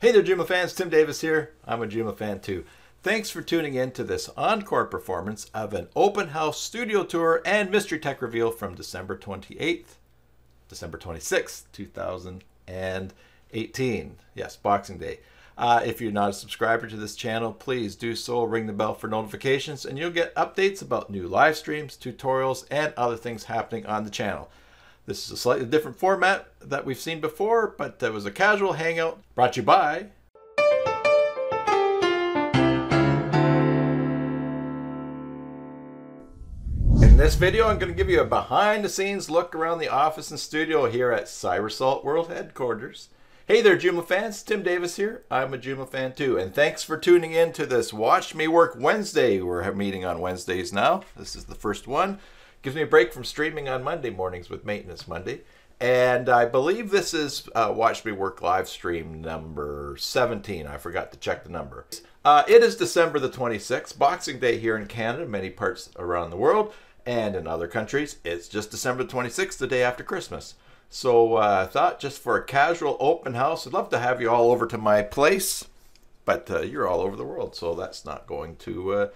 Hey there, Joomla fans. Tim Davis here. I'm a Joomla fan too. Thanks for tuning in to this encore performance of an open house studio tour and mystery tech reveal from December 28th, December 26th, 2018. Yes, Boxing Day. If you're not a subscriber to this channel, please do so. Ring the bell for notifications and you'll get updates about new live streams, tutorials, and other things happening on the channel. This is a slightly different format that we've seen before, but it was a casual hangout brought to you by In this video, I'm going to give you a behind-the-scenes look around the office and studio here at Cybersalt World Headquarters. Hey there, Joomla fans. Tim Davis here. I'm a Joomla fan too, and thanks for tuning in to this Watch Me Work Wednesday. We're meeting on Wednesdays now. This is the first one. Gives me a break from streaming on Monday mornings with Maintenance Monday. And I believe this is Watch Me Work live stream number 17. I forgot to check the number. It is December the 26th, Boxing Day here in Canada, many parts around the world, and in other countries, it's just December 26th, the day after Christmas. So I thought just for a casual open house, I'd love to have you all over to my place, but you're all over the world, so that's not going to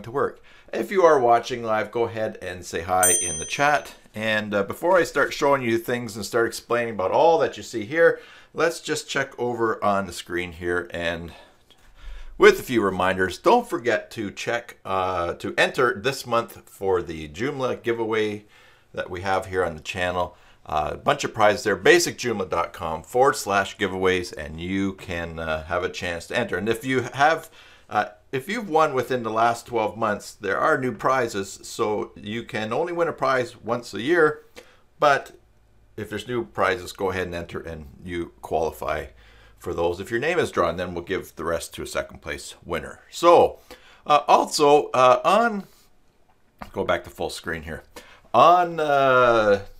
work. If you are watching live, go ahead and say hi in the chat. And before I start showing you things and start explaining about all that you see here, let's just check over on the screen here and with a few reminders. Don't forget to check to enter this month for the Joomla giveaway that we have here on the channel. A bunch of prizes there, basicjoomla.com/giveaways, and you can have a chance to enter. And if you have if you've won within the last 12 months, there are new prizes, so you can only win a prize once a year, but if there's new prizes, go ahead and enter and you qualify for those. If your name is drawn, then we'll give the rest to a second place winner. So also go back to full screen here. On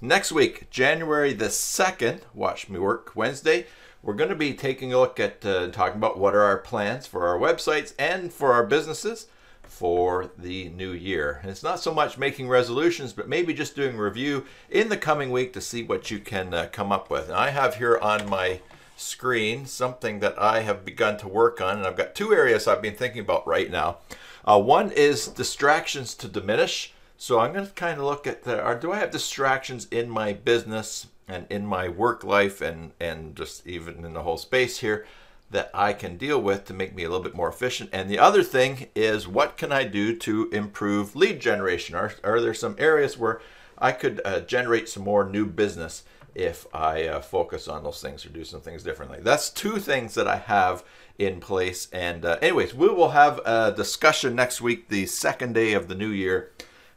next week, January the 2nd, Watch Me Work Wednesday, we're going to be taking a look at talking about what are our plans for our websites and for our businesses for the new year. And it's not so much making resolutions, but maybe just doing a review in the coming week to see what you can come up with. And I have here on my screen something that I have begun to work on, and I've got two areas I've been thinking about right now. One is distractions to diminish. So I'm going to kind of look at do I have distractions in my business and in my work life and just even in the whole space here that I can deal with to make me a little bit more efficient. And the other thing is, what can I do to improve lead generation? Are there some areas where I could generate some more new business if I focus on those things or do some things differently? That's two things that I have in place. And anyways, we will have a discussion next week, the second day of the new year.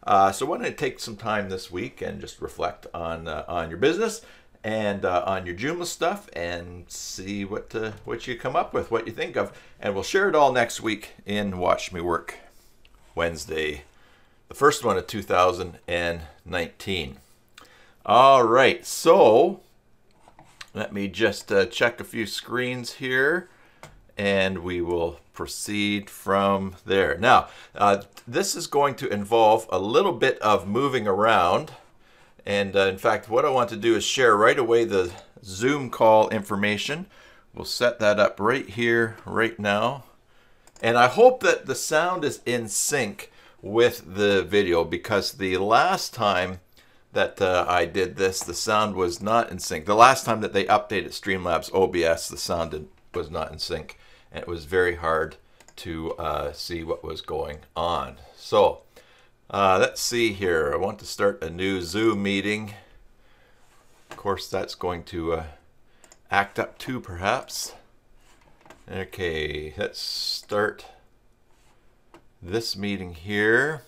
So why don't you take some time this week and just reflect on your business and on your Joomla stuff and see what you come up with, what you think of. And we'll share it all next week in Watch Me Work Wednesday, the first one of 2019. All right, so let me just check a few screens here, and we will proceed from there. Now, this is going to involve a little bit of moving around. And in fact, what I want to do is share right away the Zoom call information. We'll set that up right here, right now. And I hope that the sound is in sync with the video, because the last time that I did this, the sound was not in sync. The last time that they updated Streamlabs OBS, the sound was not in sync. And it was very hard to see what was going on. So let's see here. I want to start a new Zoom meeting. Of course, that's going to act up too, perhaps. Okay, let's start this meeting here.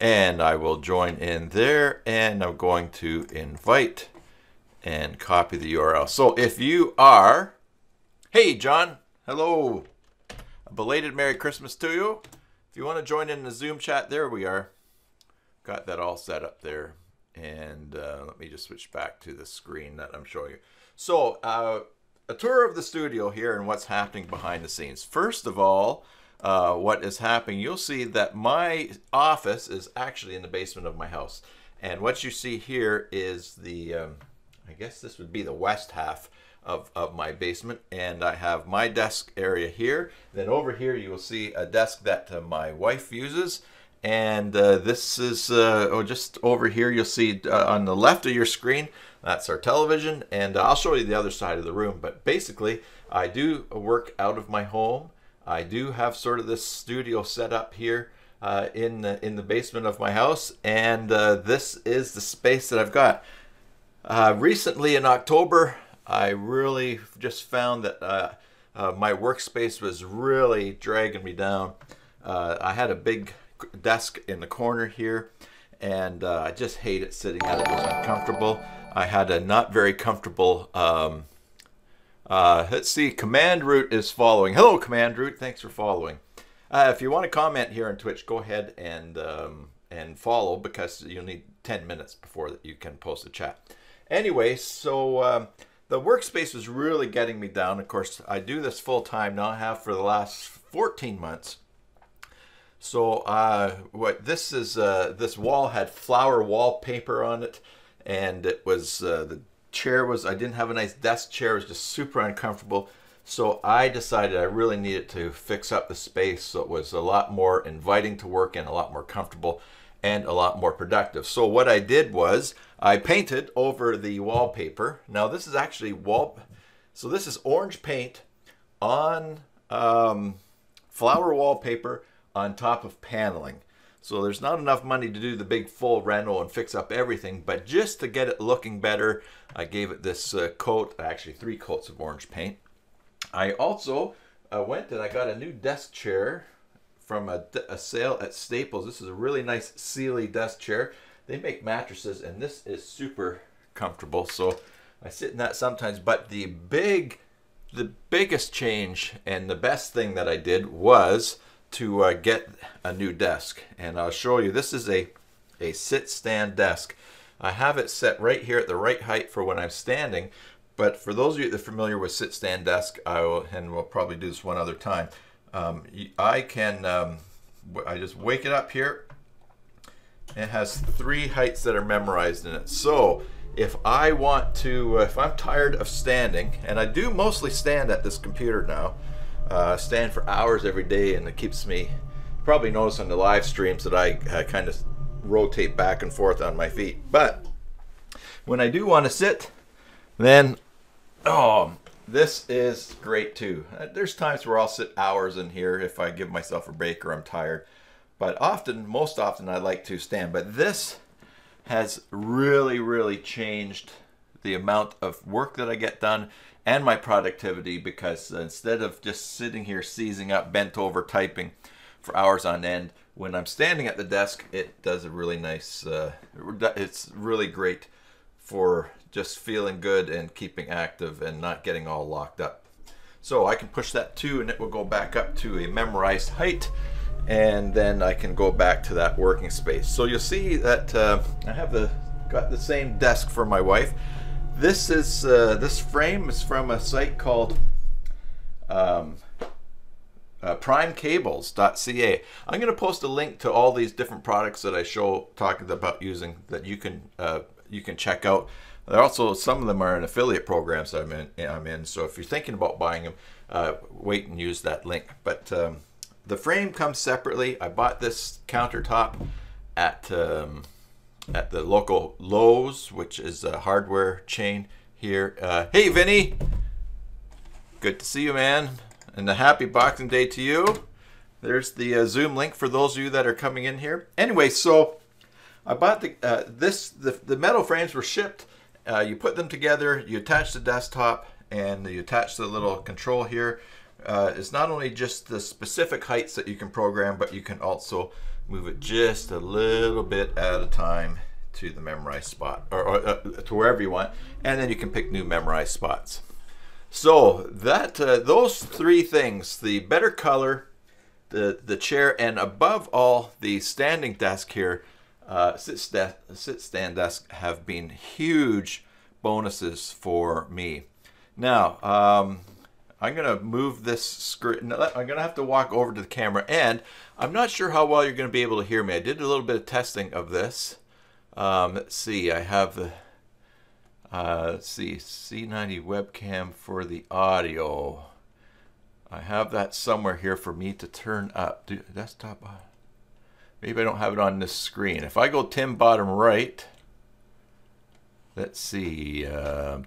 And I will join in there. And I'm going to invite and copy the URL. So if you are... Hey, John. Hello. A belated Merry Christmas to you. If you want to join in the Zoom chat, there we are. Got that all set up there. And let me just switch back to the screen that I'm showing you. So a tour of the studio here and what's happening behind the scenes. First of all, what is happening, you'll see that my office is actually in the basement of my house. And what you see here is the, I guess this would be the west half of my basement. And I have my desk area here. Then over here you will see a desk that my wife uses. And this is, just over here you'll see on the left of your screen, that's our television. And I'll show you the other side of the room. But basically, I do work out of my home. I do have sort of this studio set up here in the basement of my house, and this is the space that I've got. Recently in October, I really just found that my workspace was really dragging me down. I had a big desk in the corner here, and I just hate it sitting at it. It was uncomfortable. I had a not very comfortable let's see, Command Root is following. Hello, Command Root. Thanks for following. If you want to comment here on Twitch, go ahead and follow, because you'll need 10 minutes before you can post a chat. Anyway, so the workspace is really getting me down. Of course, I do this full time now. I have for the last 14 months. So what this is, this wall had flower wallpaper on it, and it was the chair was, I didn't have a nice desk chair. It was just super uncomfortable. So I decided I really needed to fix up the space so it was a lot more inviting to work in, a lot more comfortable, and a lot more productive. So what I did was I painted over the wallpaper. Now this is actually so this is orange paint on flower wallpaper on top of paneling. So there's not enough money to do the big full reno and fix up everything, but just to get it looking better, I gave it this coat, actually 3 coats of orange paint. I also went and I got a new desk chair from a sale at Staples. This is a really nice Sealy desk chair. They make mattresses, and this is super comfortable. So I sit in that sometimes, but the biggest change and the best thing that I did was to get a new desk. And I'll show you. This is a sit-stand desk. I have it set right here at the right height for when I'm standing. But for those of you that are familiar with sit-stand desk, and we'll probably do this one other time, I just wake it up here. It has 3 heights that are memorized in it. So if I want to, if I'm tired of standing, and I do mostly stand at this computer now, stand for hours every day, and it keeps me, you probably notice on the live streams that I kind of rotate back and forth on my feet. But when I do want to sit, then this is great too. There's times where I'll sit hours in here if I give myself a break or I'm tired, but most often I like to stand. But this has really changed the amount of work that I get done and my productivity, because instead of just sitting here seizing up, bent over typing for hours on end, when I'm standing at the desk, it does a really nice, it's really great for just feeling good and keeping active and not getting all locked up. So I can push that 2 and it will go back up to a memorized height, and then I can go back to that working space. So you'll see that I have got the same desk for my wife. This is this frame is from a site called primecables.ca. I'm going to post a link to all these different products that I talking about using that you can check out. There also, some of them are in affiliate programs that I'm in. So if you're thinking about buying them, wait and use that link. But the frame comes separately. I bought this countertop at the local Lowe's, which is a hardware chain here. Hey, Vinny. Good to see you, man. And a happy Boxing Day to you. There's the Zoom link for those of you that are coming in here. Anyway, so I bought the metal frames were shipped. You put them together, you attach the desktop, and you attach the little control here. It's not only just the specific heights that you can program, but you can also move it just a little bit at a time to the memorized spot, or to wherever you want, and then you can pick new memorized spots. So that those 3 things, the better color, the chair, and above all, the standing desk here, sit-stand desk, have been huge bonuses for me. Now, I'm going to move this screen. I'm going to have to walk over to the camera, and I'm not sure how well you're going to be able to hear me. I did a little bit of testing of this. Let's see. I have Let's see, C90 webcam for the audio. I have that somewhere here for me to turn up. Desktop. Maybe I don't have it on this screen. If I go Tim bottom right, let's see. I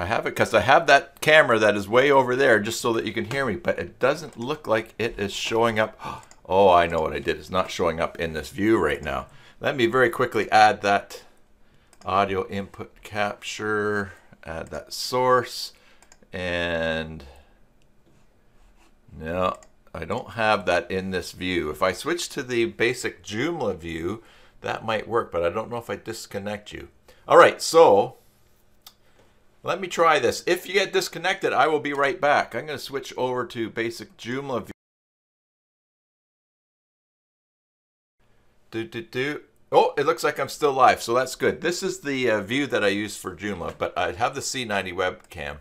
have it because I have that camera that is way over there just so that you can hear me, but it doesn't look like it is showing up. Oh, I know what I did. It's not showing up in this view right now. Let me very quickly add that audio input capture, add that source, and no, I don't have that in this view. If I switch to the Basic Joomla view, that might work, but I don't know if I disconnect you. All right, so let me try this. If you get disconnected, I will be right back. I'm going to switch over to Basic Joomla view. Oh, it looks like I'm still live, so that's good. This is the view that I use for Joomla, but I have the C90 webcam.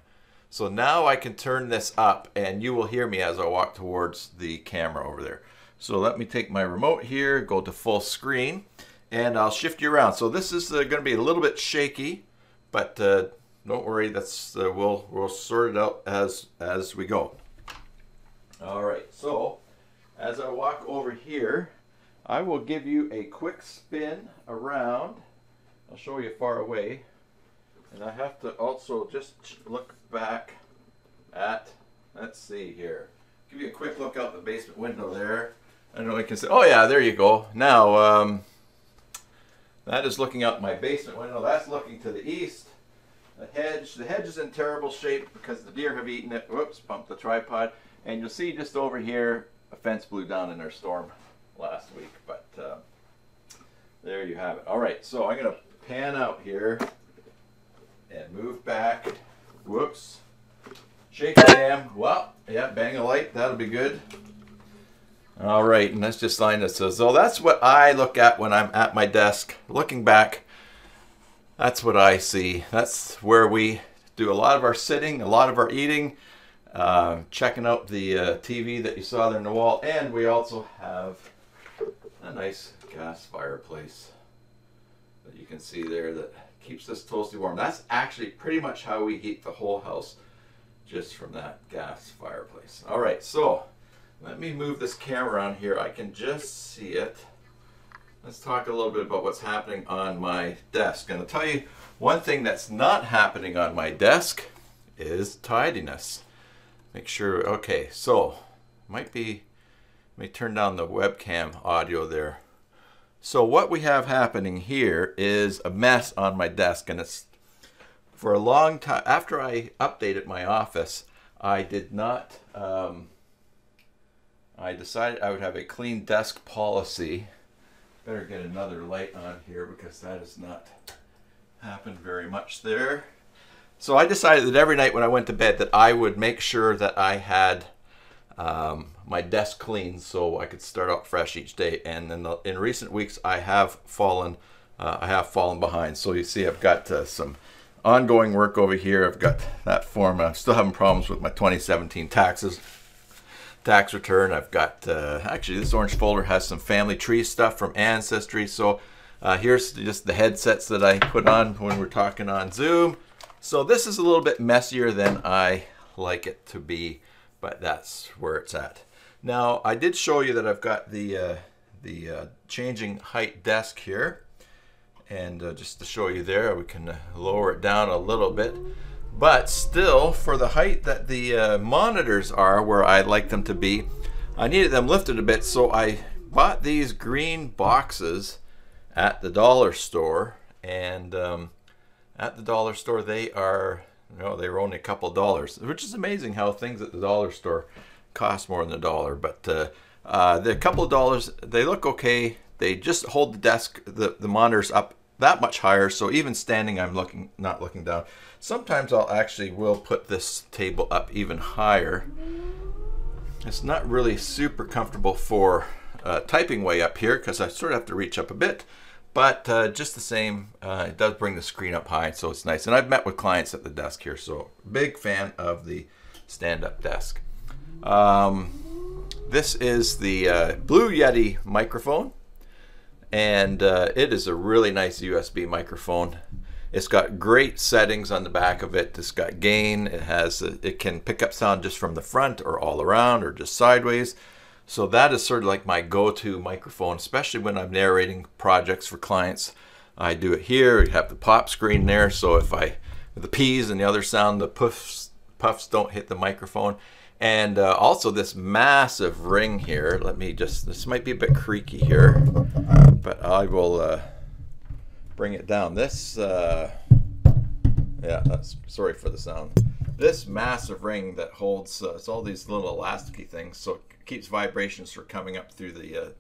So now I can turn this up, and you will hear me as I walk towards the camera over there. So let me take my remote here, go to full screen, and I'll shift you around. So this is going to be a little bit shaky, but don't worry, that's we'll sort it out as we go. All right, so as I walk over here, I will give you a quick spin around. I'll show you far away. And I have to also just look back at, let's see here. Give you a quick look out the basement window there. I know I can say, oh yeah, there you go. Now, that is looking out my basement window. That's looking to the east. The hedge is in terrible shape because the deer have eaten it. Whoops, bumped the tripod. And you'll see just over here, a fence blew down in our storm last week, but there you have it. All right, so I'm going to pan out here and move back. Whoops. Shake the dam. Well, yeah, bang a light. That'll be good. All right, and let's just line this. So that's what I look at when I'm at my desk. Looking back, that's what I see. That's where we do a lot of our sitting, a lot of our eating, checking out the TV that you saw there on the wall, and we also have a nice gas fireplace that you can see there that keeps us toasty warm. That's actually pretty much how we heat the whole house, just from that gas fireplace. All right, so let me move this camera on here. I can just see it. Let's talk a little bit about what's happening on my desk. And I'll tell you one thing that's not happening on my desk is tidiness. Make sure, okay, so might be, let me turn down the webcam audio there. So what we have happening here is a mess on my desk, and it's for a long time. After I updated my office, I did not, I decided I would have a clean desk policy. Better get another light on here because that has not happened very much there. So I decided that every night when I went to bed that I would make sure that I had my desk clean so I could start out fresh each day. And in recent weeks I have fallen behind. So you see I've got some ongoing work over here. I've got that form. I'm still having problems with my 2017 tax return. I've got actually this orange folder has some family tree stuff from Ancestry. So here's just the headsets that I put on when we're talking on Zoom. So this is a little bit messier than I like it to be, but that's where it's at. Now I did show you that I've got the changing height desk here, and just to show you there, we can lower it down a little bit. But still, for the height that the monitors are where I'd like them to be, I needed them lifted a bit, so I bought these green boxes at the dollar store. And at the dollar store, they are, you know, they were only a couple dollars, which is amazing how things at the dollar store cost more than $1. But the couple of dollars, they look okay. They just hold the desk, the monitors up that much higher, so even standing I'm not looking down. Sometimes I'll actually will put this table up even higher. It's not really super comfortable for typing way up here because I sort of have to reach up a bit, but just the same, it does bring the screen up high, so it's nice. And I've met with clients at the desk here, so big fan of the stand-up desk. This is the Blue Yeti microphone. and it is a really nice USB microphone. It's got great settings on the back of it. It's got gain. It can pick up sound just from the front or all around or just sideways. So that is sort of like my go-to microphone, especially when I'm narrating projects for clients. I do it here. You have the pop screen there, so if the P's and the other sound, the puffs don't hit the microphone. And also this massive ring here. This might be a bit creaky here, but I will bring it down. Sorry for the sound. This massive ring that holds, it's all these little elasticy things, so it keeps vibrations from coming up through the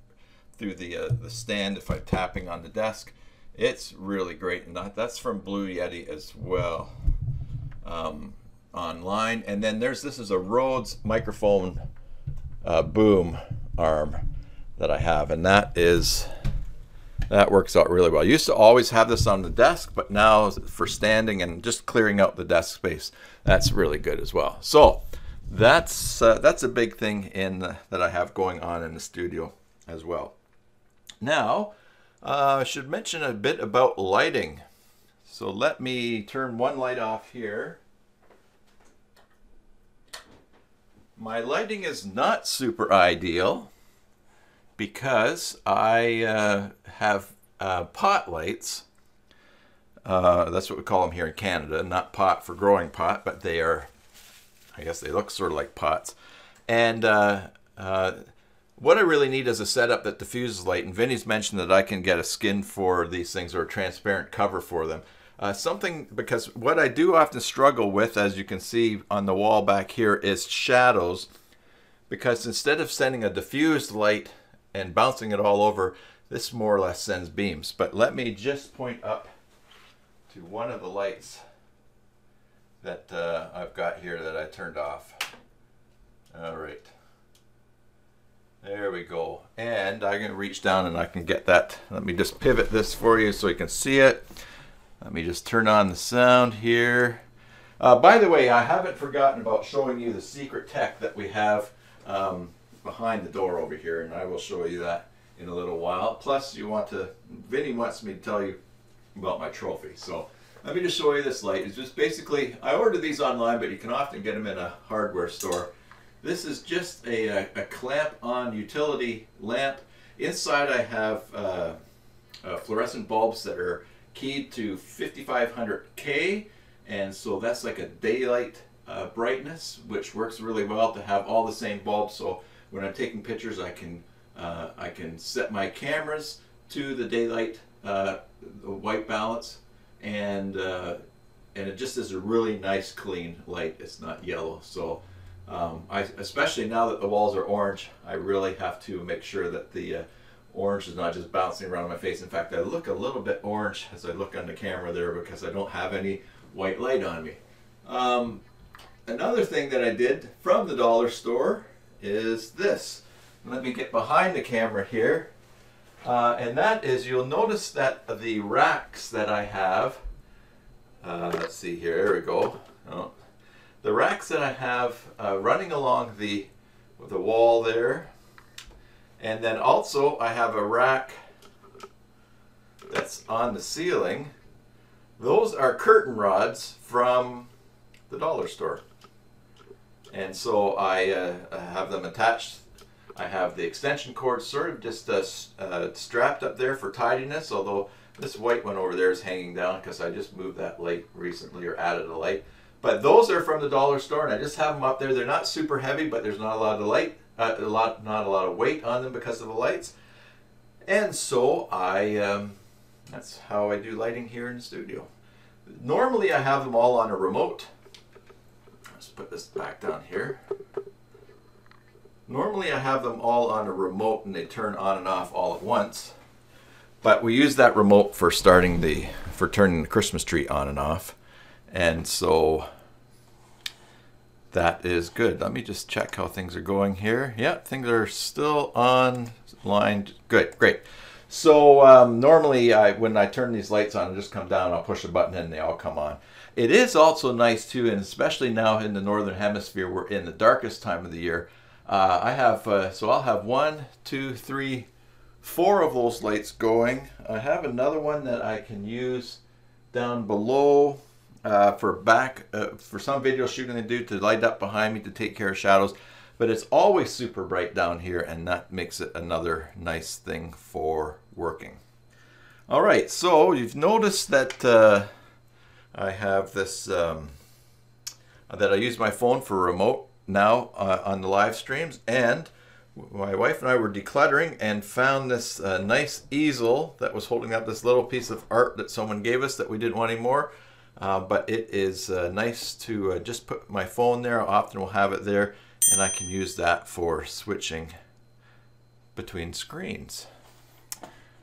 stand if I'm tapping on the desk. It's really great, and that's from Blue Yeti as well, online. And then this is a Rhodes microphone boom arm that I have, and that works out really well. I used to always have this on the desk, but now for standing and just clearing out the desk space, that's really good as well. So that's a big thing that I have going on in the studio as well. Now, I should mention a bit about lighting. So let me turn one light off here. My lighting is not super ideal because I have pot lights. That's what we call them here in Canada. Not pot for growing pot, but they are, I guess they look sort of like pots. And what I really need is a setup that diffuses light. And Vinny's mentioned that I can get a skin for these things or a transparent cover for them. Because what I do often struggle with, as you can see on the wall back here, is shadows. Because instead of sending a diffused light and bouncing it all over, this more or less sends beams. But let me just point up to one of the lights that I've got here that I turned off. All right. There we go. And I can reach down and I can get that. Let me just pivot this for you so you can see it. Let me just turn on the sound here. By the way, I haven't forgotten about showing you the secret tech that we have behind the door over here, and I will show you that in a little while. Plus, Vinny wants me to tell you about my trophy. So let me just show you this light. It's just basically, I ordered these online, but you can often get them in a hardware store. This is just a clamp-on utility lamp. Inside I have fluorescent bulbs that are keyed to 5500K, and so that's like a daylight brightness, which works really well to have all the same bulbs. So when I'm taking pictures, I can set my cameras to the daylight white balance, and it just is a really nice clean light. It's not yellow. So especially now that the walls are orange, I really have to make sure that the orange is not just bouncing around my face. In fact, I look a little bit orange as I look on the camera there because I don't have any white light on me. Another thing that I did from the dollar store is this. Let me get behind the camera here. And that is, you'll notice that the racks that I have, let's see here, there we go. Oh. The racks that I have running along the wall there, and then also I have a rack that's on the ceiling. Those are curtain rods from the dollar store, and so I have them attached. I have the extension cord sort of just strapped up there for tidiness, although this white one over there is hanging down because I just moved that light recently, or added a light. But those are from the dollar store, and I just have them up there. They're not super heavy, but there's not a lot of light, not a lot of weight on them because of the lights. And so that's how I do lighting here in the studio. Normally I have them all on a remote. Let's put this back down here. Normally I have them all on a remote and they turn on and off all at once. But we use that remote for turning the Christmas tree on and off. And so that is good. Let me just check how things are going here. Yeah, things are still online. Good, great. So normally when I turn these lights on, I just come down, I'll push a button and they all come on. It is also nice too, and especially now in the Northern Hemisphere, we're in the darkest time of the year. I'll have 1, 2, 3, 4 of those lights going. I have another one that I can use down below for some video shooting I do to light up behind me to take care of shadows. But it's always super bright down here, and that makes it another nice thing for working. All right, so you've noticed that I have this, that I use my phone for remote now on the live streams, and my wife and I were decluttering and found this nice easel that was holding up this little piece of art that someone gave us that we didn't want anymore. But it is nice to just put my phone there. I often will have it there, and I can use that for switching between screens.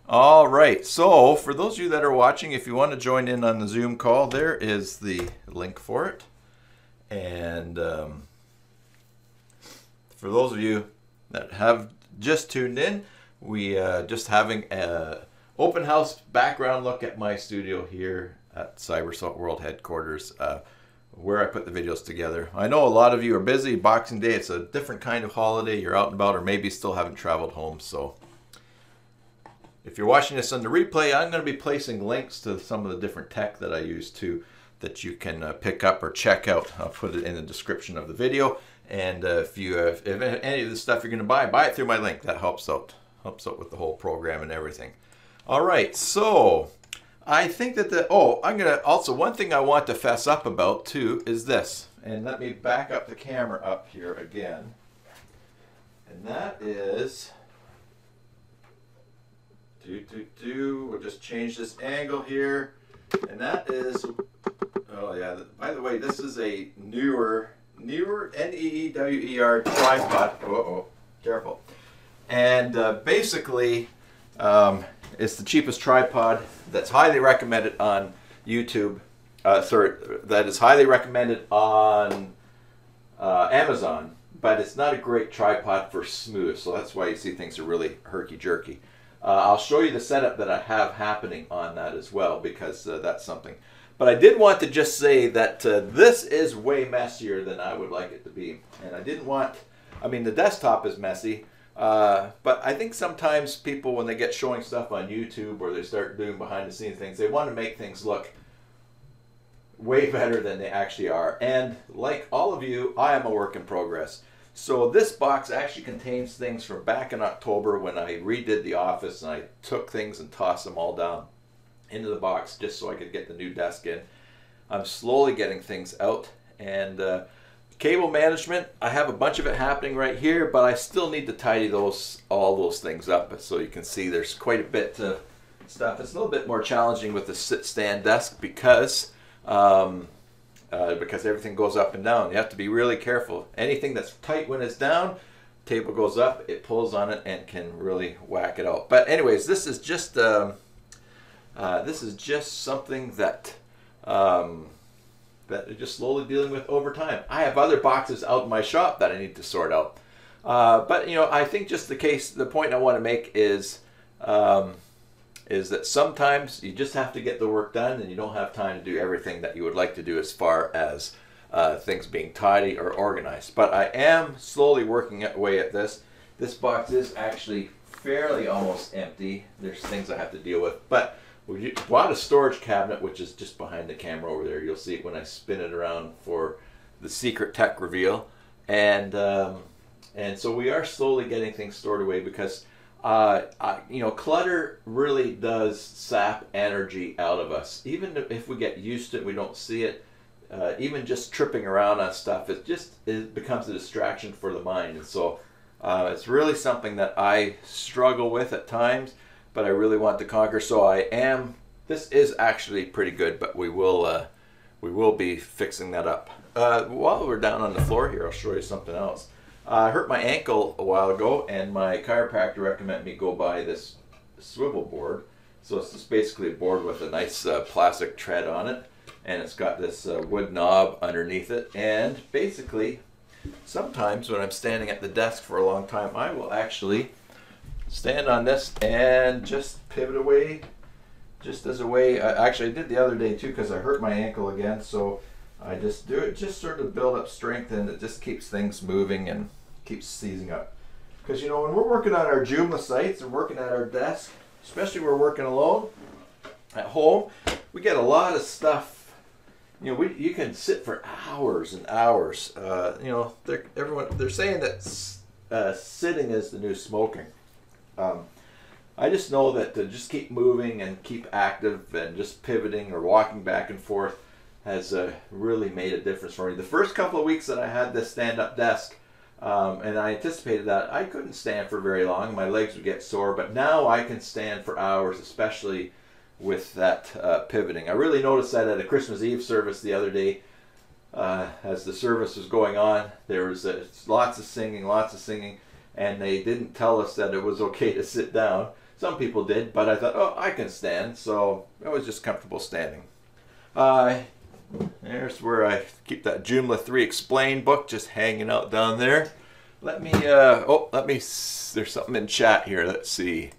All right, so for those of you that are watching, if you want to join in on the Zoom call, there is the link for it. And for those of you that have just tuned in, we just having an open house background look at my studio here at Cybersalt World Headquarters, where I put the videos together. I know a lot of you are busy. Boxing Day, it's a different kind of holiday. You're out and about, or maybe still haven't traveled home. So if you're watching this on the replay, I'm going to be placing links to some of the different tech that I use too, that you can pick up or check out. I'll put it in the description of the video. And if any of the stuff you're going to buy it through my link. That helps out with the whole program and everything. All right, so I think that one thing I want to fess up about too is this. And let me back up the camera up here again. And that is, we'll just change this angle here. And that is, oh yeah, by the way, this is a newer NEEWER tripod. Careful. And basically, it's the cheapest tripod that's highly recommended on YouTube. That is highly recommended on Amazon, but it's not a great tripod for smooth, so that's why you see things are really herky-jerky. I'll show you the setup that I have happening on that as well, because that's something. But I did want to just say that this is way messier than I would like it to be. And I didn't want, I mean, the desktop is messy, but I think sometimes people, when they get showing stuff on YouTube or they start doing behind the scenes things, they want to make things look way better than they actually are. And like all of you, I am a work in progress. So this box actually contains things from back in October when I redid the office, and I took things and tossed them all down into the box just so I could get the new desk in. I'm slowly getting things out, and cable management, I have a bunch of it happening right here, but I still need to tidy all those things up. So you can see there's quite a bit of stuff. It's a little bit more challenging with the sit-stand desk because everything goes up and down. You have to be really careful. Anything that's tight when it's down, table goes up, it pulls on it and can really whack it out. But anyways, this is just something that that I'm just slowly dealing with over time. I have other boxes out in my shop that I need to sort out. But you know, I think just the point I want to make is that sometimes you just have to get the work done, and you don't have time to do everything that you would like to do as far as things being tidy or organized. But I am slowly working away at this. This box is actually fairly almost empty. There's things I have to deal with, but we bought a storage cabinet, which is just behind the camera over there. You'll see it when I spin it around for the secret tech reveal. And so we are slowly getting things stored away because you know, clutter really does sap energy out of us. Even if we get used to it, we don't see it. Even just tripping around on stuff, it becomes a distraction for the mind. And so it's really something that I struggle with at times, but I really want to conquer. So this is actually pretty good, but we will be fixing that up. While we're down on the floor here, I'll show you something else. I hurt my ankle a while ago, and my chiropractor recommended me go buy this swivel board. So it's just basically a board with a nice plastic tread on it, and it's got this wood knob underneath it. And basically, sometimes when I'm standing at the desk for a long time, I will actually stand on this and just pivot away, just as a way. Actually, I did the other day too because I hurt my ankle again. So I just do it, just sort of build up strength, and it just keeps things moving and keeps seizing up. Because, you know, when we're working on our Joomla sites and working at our desk, especially when we're working alone at home, we get a lot of stuff. You know, you can sit for hours and hours. You know, they're saying that sitting is the new smoking. I just know that to just keep moving and keep active and just pivoting or walking back and forth has really made a difference for me. The first couple of weeks that I had this stand-up desk, and I anticipated that I couldn't stand for very long. My legs would get sore, but now I can stand for hours, especially with that pivoting. I really noticed that at a Christmas Eve service the other day. As the service was going on, there was lots of singing, and they didn't tell us that it was okay to sit down. Some people did, but I thought, oh, I can stand, so I was just comfortable standing. There's where I keep that Joomla 3 Explained book just hanging out down there. There's something in chat here. Let's see.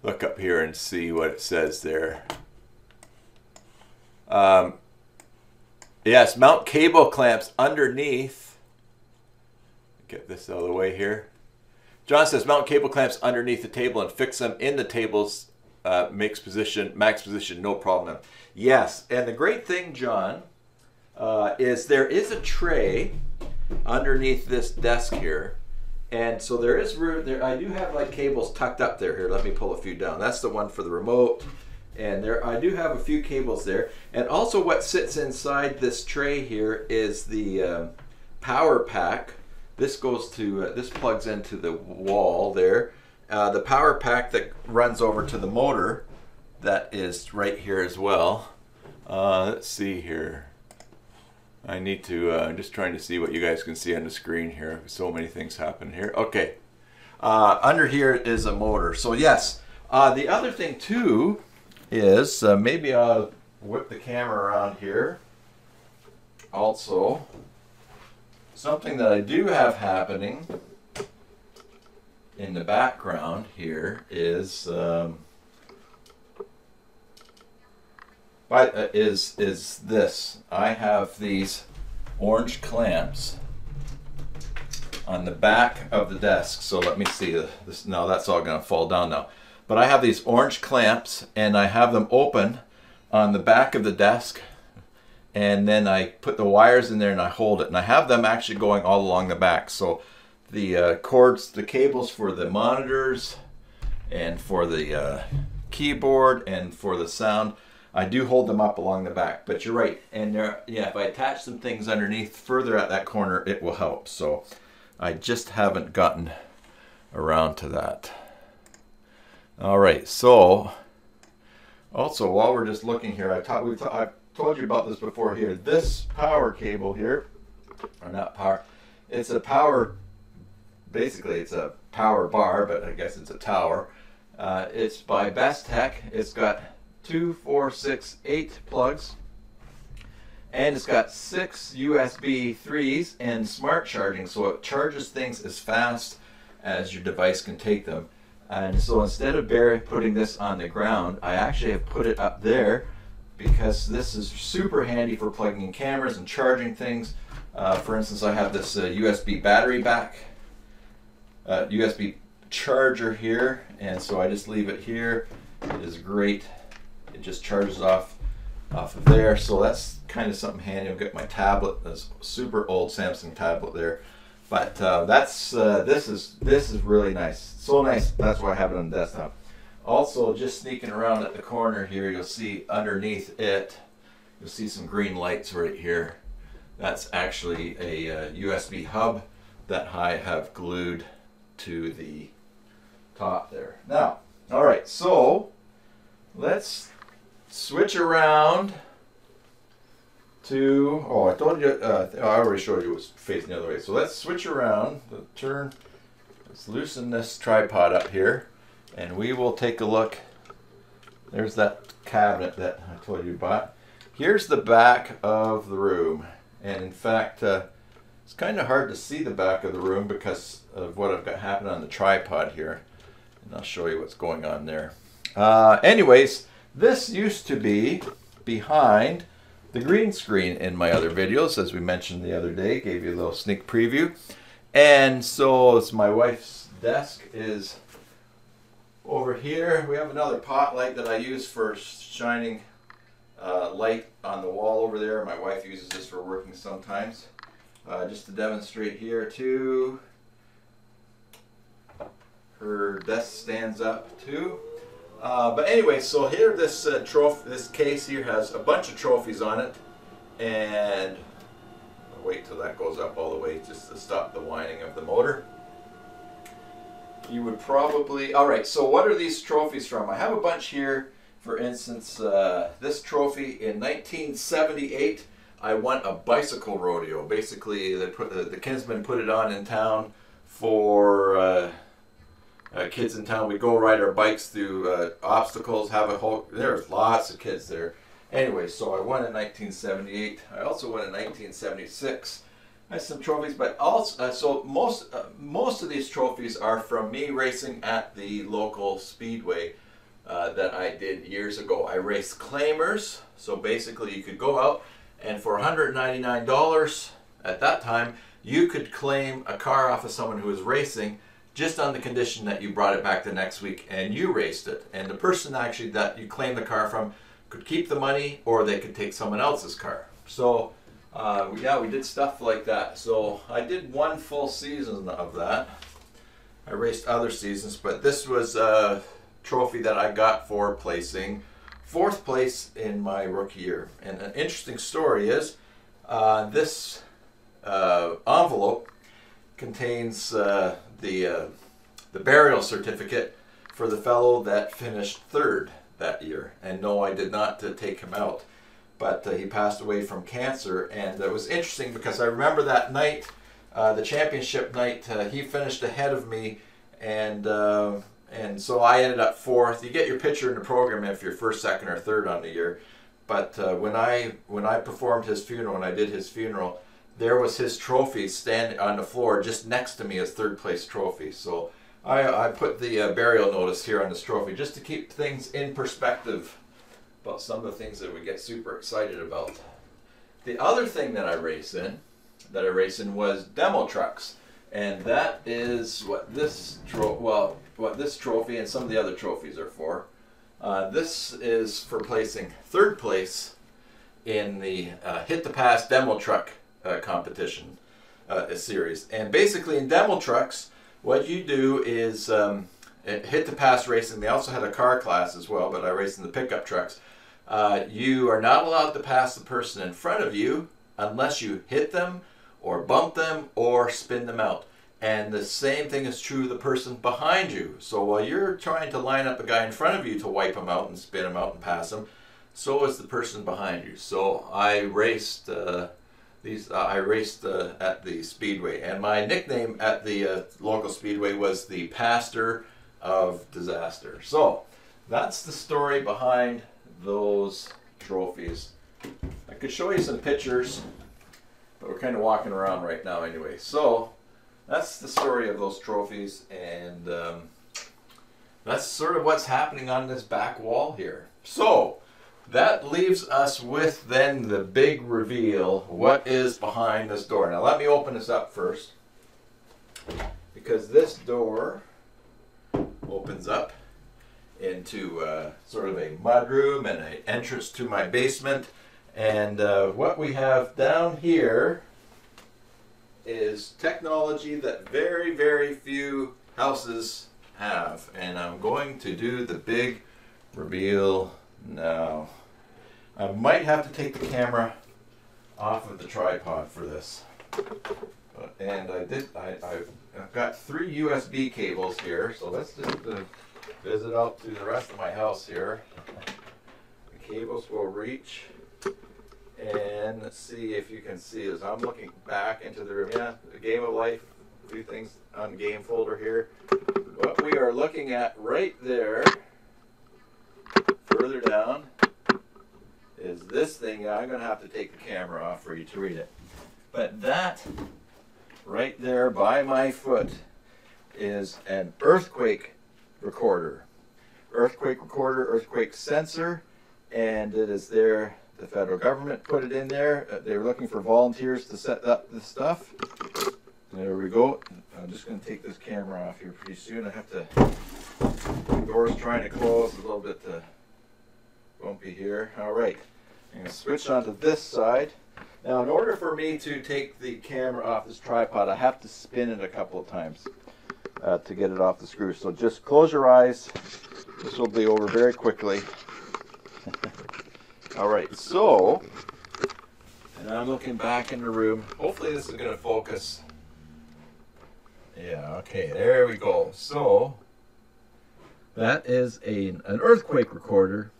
Look up here and see what it says there. Yes, mount cable clamps underneath. Get this out of the way here. John says mount cable clamps underneath the table and fix them in the table's max position, no problem. Yes, and the great thing, John, is there is a tray underneath this desk here, and so there is room there. I do have like cables tucked up there. Here, let me pull a few down. That's the one for the remote, and there I do have a few cables there. And also what sits inside this tray here is the power pack. This goes to this plugs into the wall there. The power pack that runs over to the motor, that is right here as well. Let's see here. I need to, I'm just trying to see what you guys can see on the screen here. So many things happen here. Okay. Under here is a motor. So yes, the other thing too is, maybe I'll whip the camera around here. Also, something that I do have happening in the background here is this. I have these orange clamps on the back of the desk. So let me see this. Now that's all going to fall down now. But I have these orange clamps, and I have them open on the back of the desk, and then I put the wires in there and I hold it, and I have them actually going all along the back. So the cords, the cables for the monitors and for the keyboard and for the sound, I do hold them up along the back. But you're right, and yeah, if I attach some things underneath further at that corner, it will help. So I just haven't gotten around to that. All right, so also while we're just looking here, I've told you about this before here. This power cable here, or not power, it's a power, basically it's a power bar, but I guess it's a tower. It's by Best Tech. It's got 2, 4, 6, 8 plugs, and it's got 6 USB 3s and smart charging, so it charges things as fast as your device can take them. And so instead of putting this on the ground, I actually have put it up there, because this is super handy for plugging in cameras and charging things. For instance, I have this USB battery back, USB charger here, and so I just leave it here. It is great. It just charges off of there, so that's kind of something handy. I've got my tablet, this super old Samsung tablet there, but this is really nice. So nice. That's why I have it on the desktop. Also, just sneaking around at the corner here, you'll see underneath it, you'll see some green lights right here. That's actually a USB hub that I have glued to the top there. Now, all right, so let's switch around to, oh, I told you, I already showed you it was facing the other way. So let's switch around, let's loosen this tripod up here, and we will take a look. There's that cabinet that I told you about. Here's the back of the room, and in fact, it's kind of hard to see the back of the room because of what I've got happening on the tripod here, and I'll show you what's going on there. Anyways, this used to be behind the green screen in my other videos, as we mentioned the other day, gave you a little sneak preview. And so it's my wife's desk is over here. We have another pot light that I use for shining light on the wall over there. My wife uses this for working sometimes. Just to demonstrate here too, her desk stands up too. But anyway, so here this this case here has a bunch of trophies on it, and I'll wait till that goes up all the way just to stop the whining of the motor. You would probably, all right, so what are these trophies from? I have a bunch here. For instance, this trophy in 1978, I won a bicycle rodeo. Basically, the Kinsmen put it on in town for kids in town. We go ride our bikes through obstacles, have a whole, there's lots of kids there. Anyway, so I won in 1978. I also won in 1976. I have some trophies, but also, so most of these trophies are from me racing at the local speedway that I did years ago. I raced claimers, so basically you could go out and for $199 at that time, you could claim a car off of someone who was racing just on the condition that you brought it back the next week and you raced it. And the person actually that you claimed the car from could keep the money, or they could take someone else's car. So yeah, we did stuff like that. So I did one full season of that. I raced other seasons, but this was a trophy that I got for placing 4th place in my rookie year. And an interesting story is this envelope contains the burial certificate for the fellow that finished 3rd that year. And no, I did not take him out, but he passed away from cancer. And it was interesting because I remember that night, the championship night, he finished ahead of me, and so I ended up 4th. You get your picture in the program if you're 1st, 2nd, or 3rd on the year. But when I performed his funeral, when I did his funeral, there was his trophy standing on the floor just next to me as 3rd place trophy. So I put the burial notice here on this trophy just to keep things in perspective about some of the things that we get super excited about. The other thing that I race in was demo trucks, and that is what this trophy and some of the other trophies are for. This is for placing 3rd place in the Hit the Pass demo truck competition series. And basically in demo trucks, what you do is Hit the Pass racing. They also had a car class as well, but I raced in the pickup trucks. You are not allowed to pass the person in front of you unless you hit them or bump them or spin them out. And the same thing is true of the person behind you. So while you're trying to line up a guy in front of you to wipe him out and spin him out and pass him, so is the person behind you. So I raced at the speedway, and my nickname at the local speedway was the Pastor of Disaster. So that's the story behind those trophies. I could show you some pictures, but we're kind of walking around right now anyway. So that's the story of those trophies, and that's sort of what's happening on this back wall here. So that leaves us with then the big reveal. What is behind this door? Now let me open this up first, because this door opens up into sort of a mudroom and an entrance to my basement. And what we have down here is technology that very, very few houses have. And I'm going to do the big reveal now. I might have to take the camera off of the tripod for this. And I've got 3 USB cables here, so let's just visit out to the rest of my house here. The cables will reach. And let's see if you can see as I'm looking back into the room. Yeah, the Game of Life, a few things on the game folder here. What we are looking at right there, further down, is this thing. I'm going to have to take the camera off for you to read it. But that right there by my foot is an earthquake recorder. Earthquake recorder, earthquake sensor, and it is there. The federal government put it in there. They were looking for volunteers to set up this stuff. There we go. I'm just going to take this camera off here pretty soon. I have to, the door's trying to close, a little bit bumpy here. All right, I'm going to switch onto this side. Now, in order for me to take the camera off this tripod, I have to spin it a couple of times to get it off the screw. So just close your eyes. This will be over very quickly. All right, so, and I'm looking back in the room. Hopefully this is going to focus. Yeah, okay, there we go. So, that is an earthquake recorder.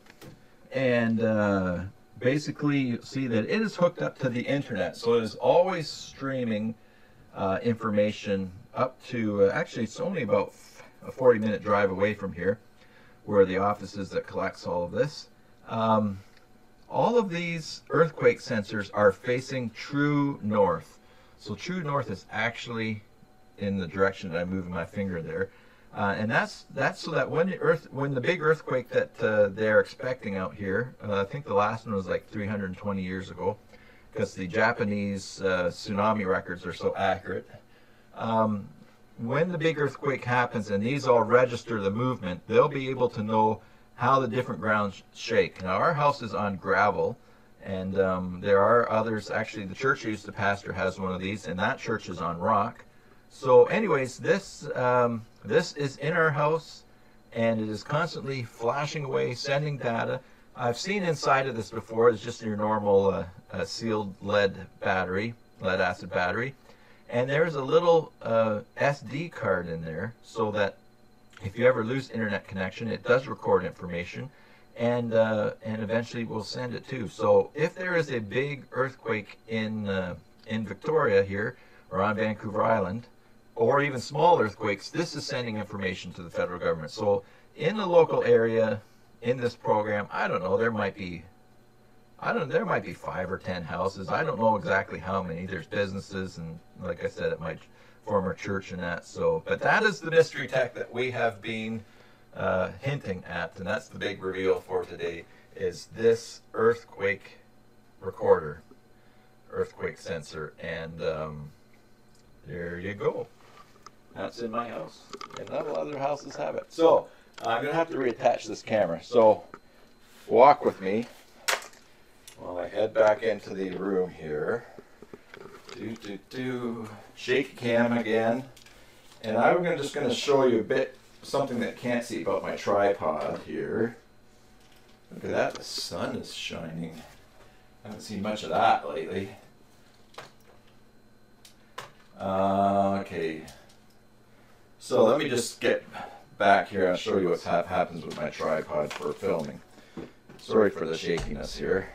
And basically, you see that it is hooked up to the internet. So it is always streaming information up to, actually it's only about a 40-minute drive away from here, where the office is that collects all of this. All of these earthquake sensors are facing true north. So true north is actually in the direction that I'm moving my finger there. And that's so that when the big earthquake that they're expecting out here, I think the last one was like 320 years ago, because the Japanese tsunami records are so accurate. When the big earthquake happens and these all register the movement, they'll be able to know how the different grounds shake. Now our house is on gravel, and there are others. Actually, the church I used to pastor has one of these, and that church is on rock. So anyways, this is in our house, and it is constantly flashing away, sending data. I've seen inside of this before. It's just your normal sealed lead acid battery. And there's a little SD card in there, so that if you ever lose internet connection, it does record information, and eventually will send it too. So if there is a big earthquake in Victoria here, or on Vancouver Island, or even small earthquakes, this is sending information to the federal government. So in the local area, in this program, I don't know, there might be 5 or 10 houses. I don't know exactly how many. There's businesses, and like I said, at my former church and that. So, but that is the mystery tech that we have been hinting at, and that's the big reveal for today, is this earthquake recorder, earthquake sensor, and there you go. That's in my house, and not a lot of other houses have it. So I'm gonna have to reattach this camera. So walk with me while I head back into the room here. Shake cam again, and I'm just going to show you a bit something that can't see about my tripod here. Look at that, the sun is shining. I haven't seen much of that lately. Okay, so let me just get back here and show you what happens with my tripod for filming. Sorry for the shakiness here.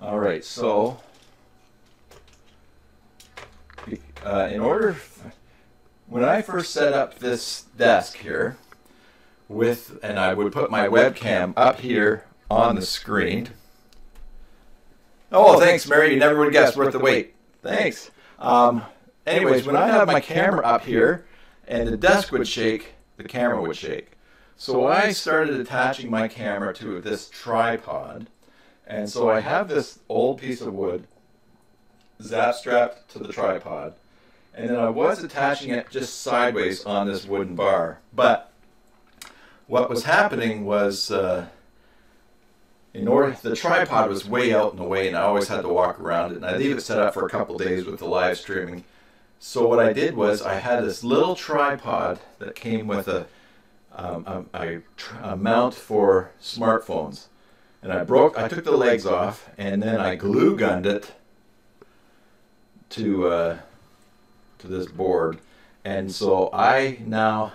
All right, so when I first set up this desk here, and I would put my webcam up here on the screen. Oh, thanks, Mary. You never would have guessed. Worth the wait. Thanks. Anyways, when I have my camera up here and the desk would shake, the camera would shake. So I started attaching my camera to this tripod. And so I have this old piece of wood zap strapped to the tripod, and then I was attaching it just sideways on this wooden bar. But what was happening was, the tripod was way out in the way, and I always had to walk around it, and I leave it set up for a couple days with the live streaming. So what I did was I had this little tripod that came with a mount for smartphones. And I took the legs off, and then I glue gunned it to this board. And so I now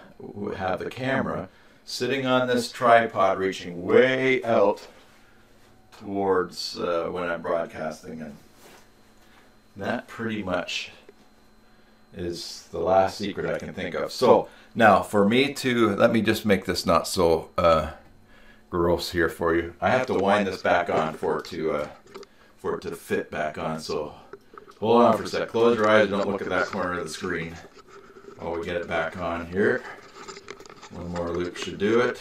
have the camera sitting on this tripod, reaching way out towards when I'm broadcasting, and that pretty much is the last secret I can think of. So now for me to, let me just make this not so gross here for you. I have to wind this back on for it to fit back on. So hold on for a sec. Close your eyes. Don't look at that corner of the screen while we get it back on here. One more loop should do it.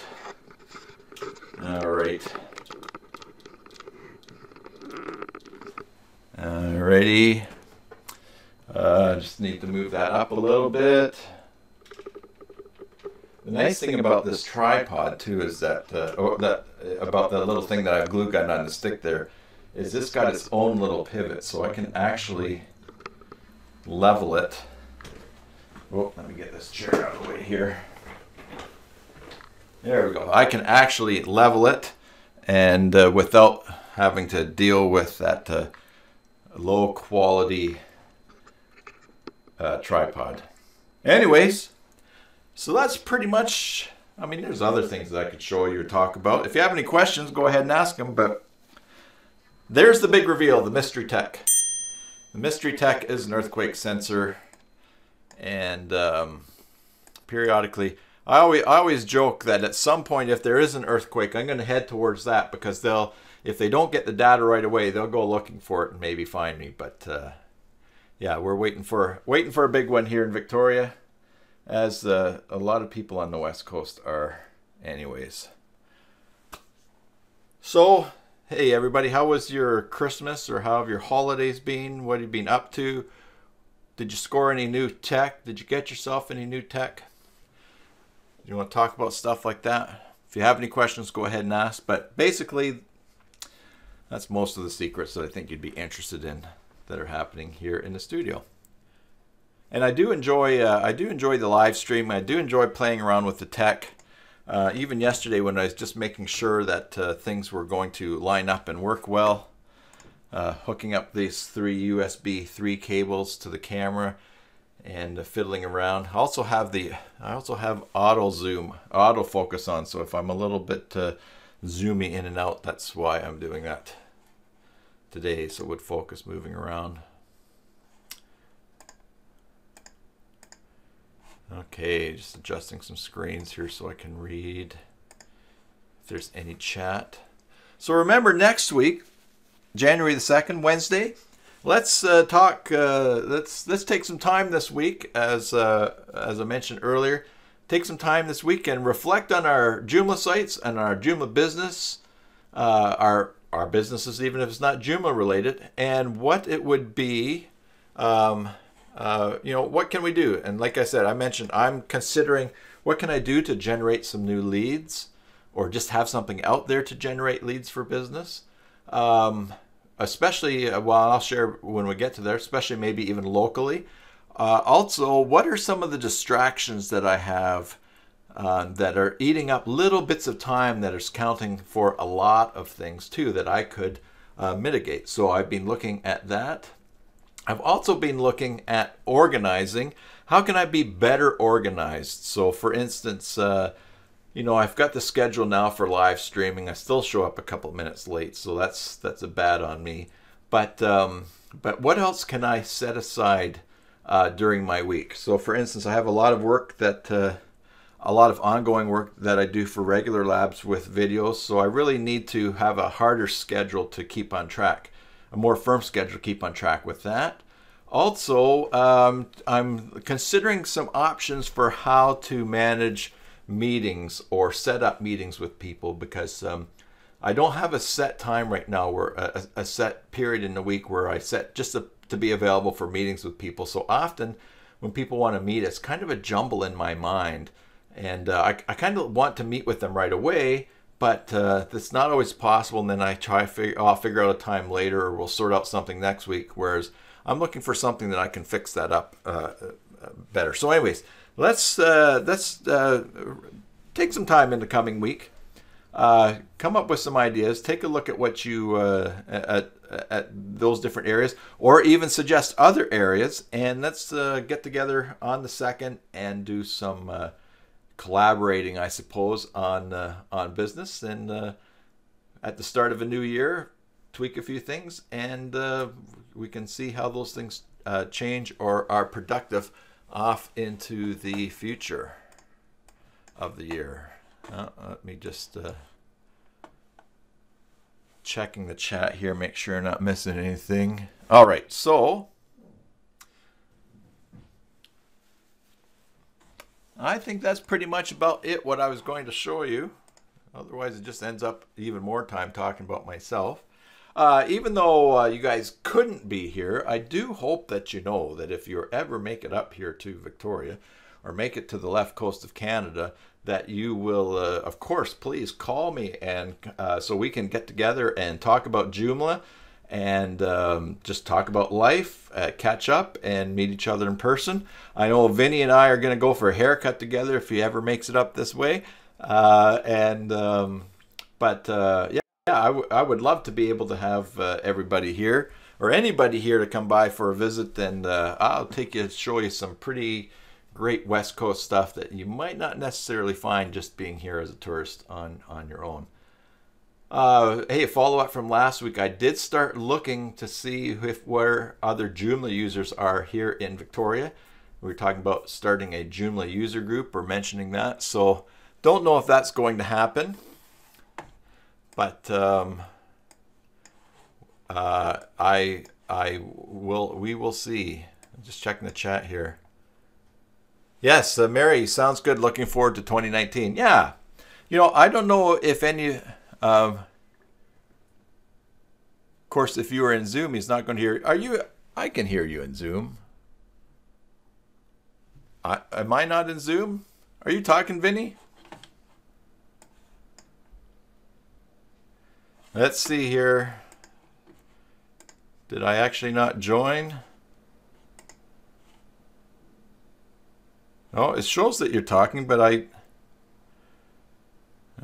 All right. Alrighty. Just need to move that up a little bit. The nice thing about this tripod too is that, about the little thing that I've glue gun on the stick there, is this got its own little pivot, so I can actually level it. Oh, let me get this chair out of the way here. There we go. I can actually level it, and without having to deal with that low quality tripod. Anyways, so that's pretty much, I mean, there's other things that I could show you or talk about. If you have any questions, go ahead and ask them, but there's the big reveal, the mystery tech. The mystery tech is an earthquake sensor, and periodically, I always joke that at some point, if there is an earthquake, I'm going to head towards that, because if they don't get the data right away, they'll go looking for it and maybe find me. But yeah, we're waiting for a big one here in Victoria, as a lot of people on the West Coast are anyways. So, hey everybody, how was your Christmas, or how have your holidays been? What have you been up to? Did you score any new tech? Did you get yourself any new tech? You want to talk about stuff like that? If you have any questions, go ahead and ask. But basically, that's most of the secrets that I think you'd be interested in that are happening here in the studio. And I do enjoy the live stream. I do enjoy playing around with the tech. Even yesterday, when I was just making sure that things were going to line up and work well, hooking up these 3 USB 3 cables to the camera and fiddling around. I also have auto zoom, auto focus on. So if I'm a little bit zoomy in and out, that's why I'm doing that today. So it would focus moving around. Okay, just adjusting some screens here so I can read if there's any chat. So remember, next week, January the 2nd, Wednesday, let's talk. Let's take some time this week, as I mentioned earlier. Take some time this week and reflect on our Joomla sites and our Joomla business, our businesses, even if it's not Joomla related, and what it would be. You know, what can we do? And like I said, I mentioned, I'm considering what can I do to generate some new leads, or just have something out there to generate leads for business. Especially, well, I'll share when we get to there, especially maybe even locally. Also, what are some of the distractions that I have that are eating up little bits of time that is counting for a lot of things too that I could mitigate? So I've been looking at that. I've also been looking at organizing. How can I be better organized? So for instance, you know, I've got the schedule now for live streaming. I still show up a couple minutes late, so that's a bad on me. But what else can I set aside during my week? So for instance, I have a lot of work that, a lot of ongoing work that I do for regular labs with videos. So I really need to have a harder schedule to keep on track. A more firm schedule to keep on track with that. Also, I'm considering some options for how to manage meetings or set up meetings with people, because I don't have a set time right now, where a set period in the week where I set just to be available for meetings with people. So often when people want to meet, it's kind of a jumble in my mind, and I kind of want to meet with them right away. But that's not always possible, and then I'll figure out a time later, or we'll sort out something next week, whereas I'm looking for something that I can fix that up better. So anyways, let's take some time in the coming week, come up with some ideas, take a look at what you, at those different areas, or even suggest other areas, and let's get together on the 2nd and do some collaborating, I suppose, on business, and at the start of a new year, tweak a few things, and we can see how those things change or are productive off into the future of the year. Let me just checking the chat here, make sure I'm not missing anything. All right, so I think that's pretty much about it, what I was going to show you. Otherwise, it just ends up even more time talking about myself. Even though you guys couldn't be here, I do hope that you know that if you ever make it up here to Victoria or make it to the left coast of Canada, that you will, of course, please call me and so we can get together and talk about Joomla and just talk about life, catch up, and meet each other in person. I know Vinny and I are going to go for a haircut together if he ever makes it up this way. Yeah, I would love to be able to have everybody here or anybody here to come by for a visit, and I'll show you some pretty great West Coast stuff that you might not necessarily find just being here as a tourist on your own. Hey, follow up from last week. I did start looking to see where other Joomla users are here in Victoria. We were talking about starting a Joomla user group or mentioning that. So don't know if that's going to happen, but we will see. I'm just checking the chat here. Yes, Mary, sounds good. Looking forward to 2019. Yeah, you know, I don't know if any. Of course, if you were in Zoom, he's not going to hear. Are you? I can hear you in Zoom. Am I not in Zoom? Are you talking, Vinny? Let's see here. Did I actually not join? Oh, it shows that you're talking, but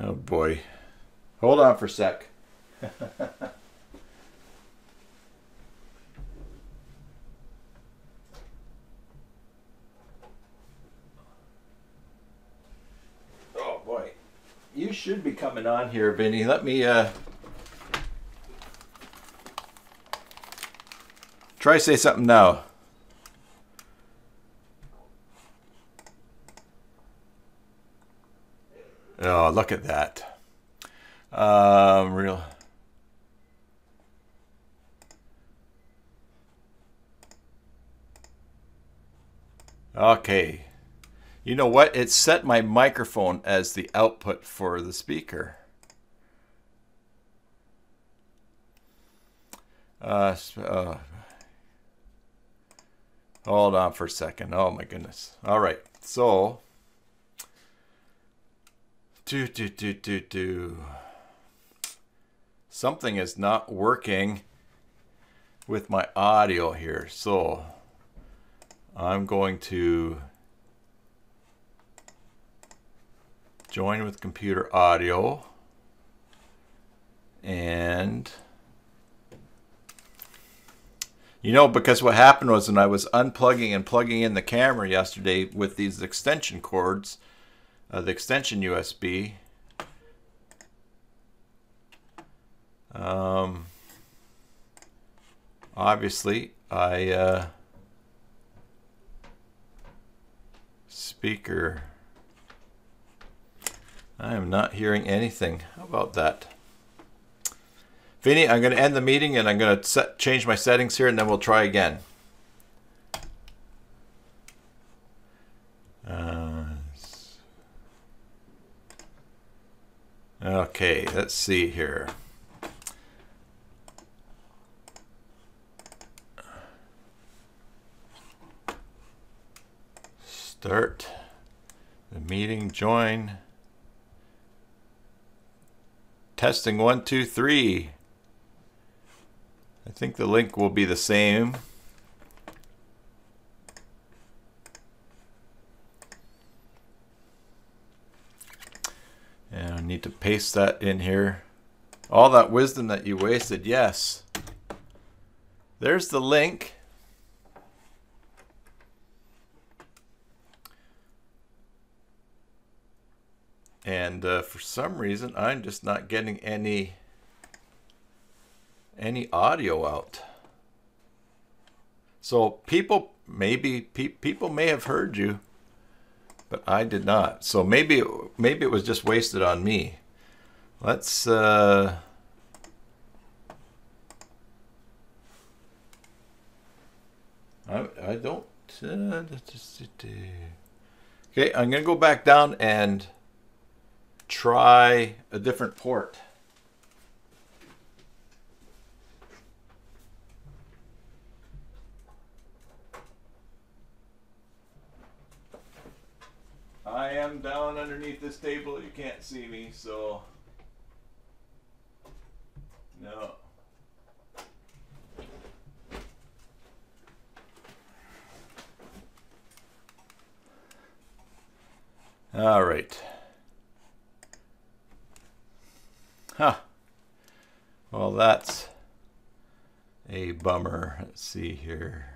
oh boy. Hold on for a sec. Oh boy. You should be coming on here, Vinny. Let me try to say something now. Oh, look at that. Real. Okay. You know what? It set my microphone as the output for the speaker. Hold on for a second. Oh my goodness. All right. So something is not working with my audio here, so I'm going to join with computer audio, and you know, because what happened was when I was unplugging and plugging in the camera yesterday with these extension cords, the extension USB. Obviously, speaker. I am not hearing anything. How about that? Vinny, I'm going to end the meeting and I'm going to change my settings here, and then we'll try again. Okay, let's see here. Start the meeting, join. Testing 1, 2, 3. I think the link will be the same. And I need to paste that in here. All that wisdom that you wasted, yes. There's the link. And for some reason, I'm just not getting any audio out. So people may have heard you, but I did not. So maybe it was just wasted on me. Let's I don't okay, I'm gonna go back down and try a different port. I'm down underneath this table. You can't see me, so no. All right. Huh. Well, that's a bummer. Let's see here.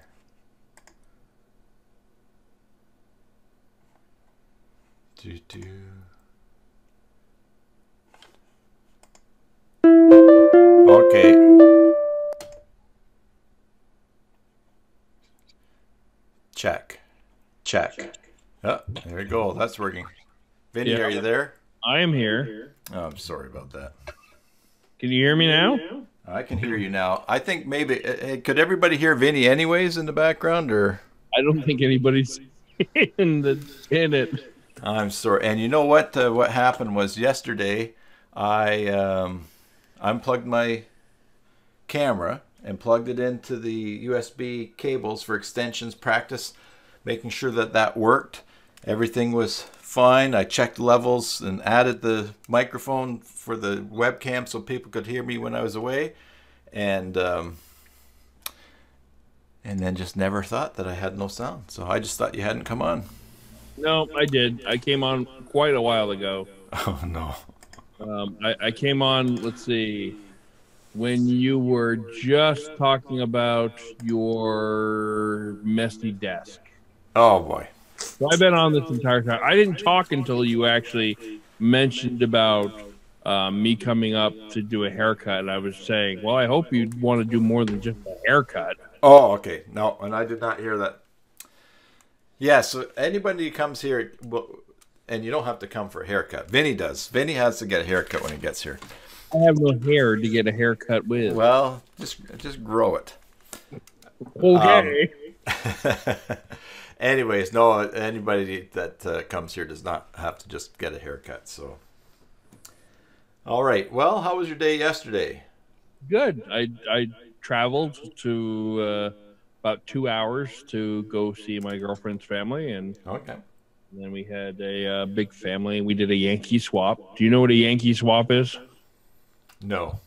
Okay. Check. Oh, there we go. That's working. Vinny, are you there? I am here. Oh, I'm sorry about that. Can you hear me now? I can hear you now. I think maybe could everybody hear Vinny anyways in the background, or? I don't think anybody's in it. I'm sorry. And you know what? What happened was yesterday, I unplugged my camera and plugged it into the USB cables for extensions practice, making sure that that worked. Everything was fine. I checked levels and added the microphone for the webcam so people could hear me when I was away, and then just never thought that I had no sound. So I just thought you hadn't come on. No, I did. I came on quite a while ago. Oh no. I came on, let's see, when you were just talking about your messy desk. Oh boy. So I've been on this entire time. I didn't talk until you actually mentioned about me coming up to do a haircut. And I was saying, well, I hope you'd want to do more than just a haircut. Oh, okay. No, and I did not hear that. Yeah, so anybody who comes here, and you don't have to come for a haircut. Vinny does. Vinny has to get a haircut when he gets here. I have no hair to get a haircut with. Well, just grow it. Okay. Anyways, no, anybody that comes here does not have to just get a haircut. So, all right. Well, how was your day yesterday? Good. I traveled to about 2 hours to go see my girlfriend's family, and okay. Then we had a big family. We did a Yankee swap. Do you know what a Yankee swap is? No.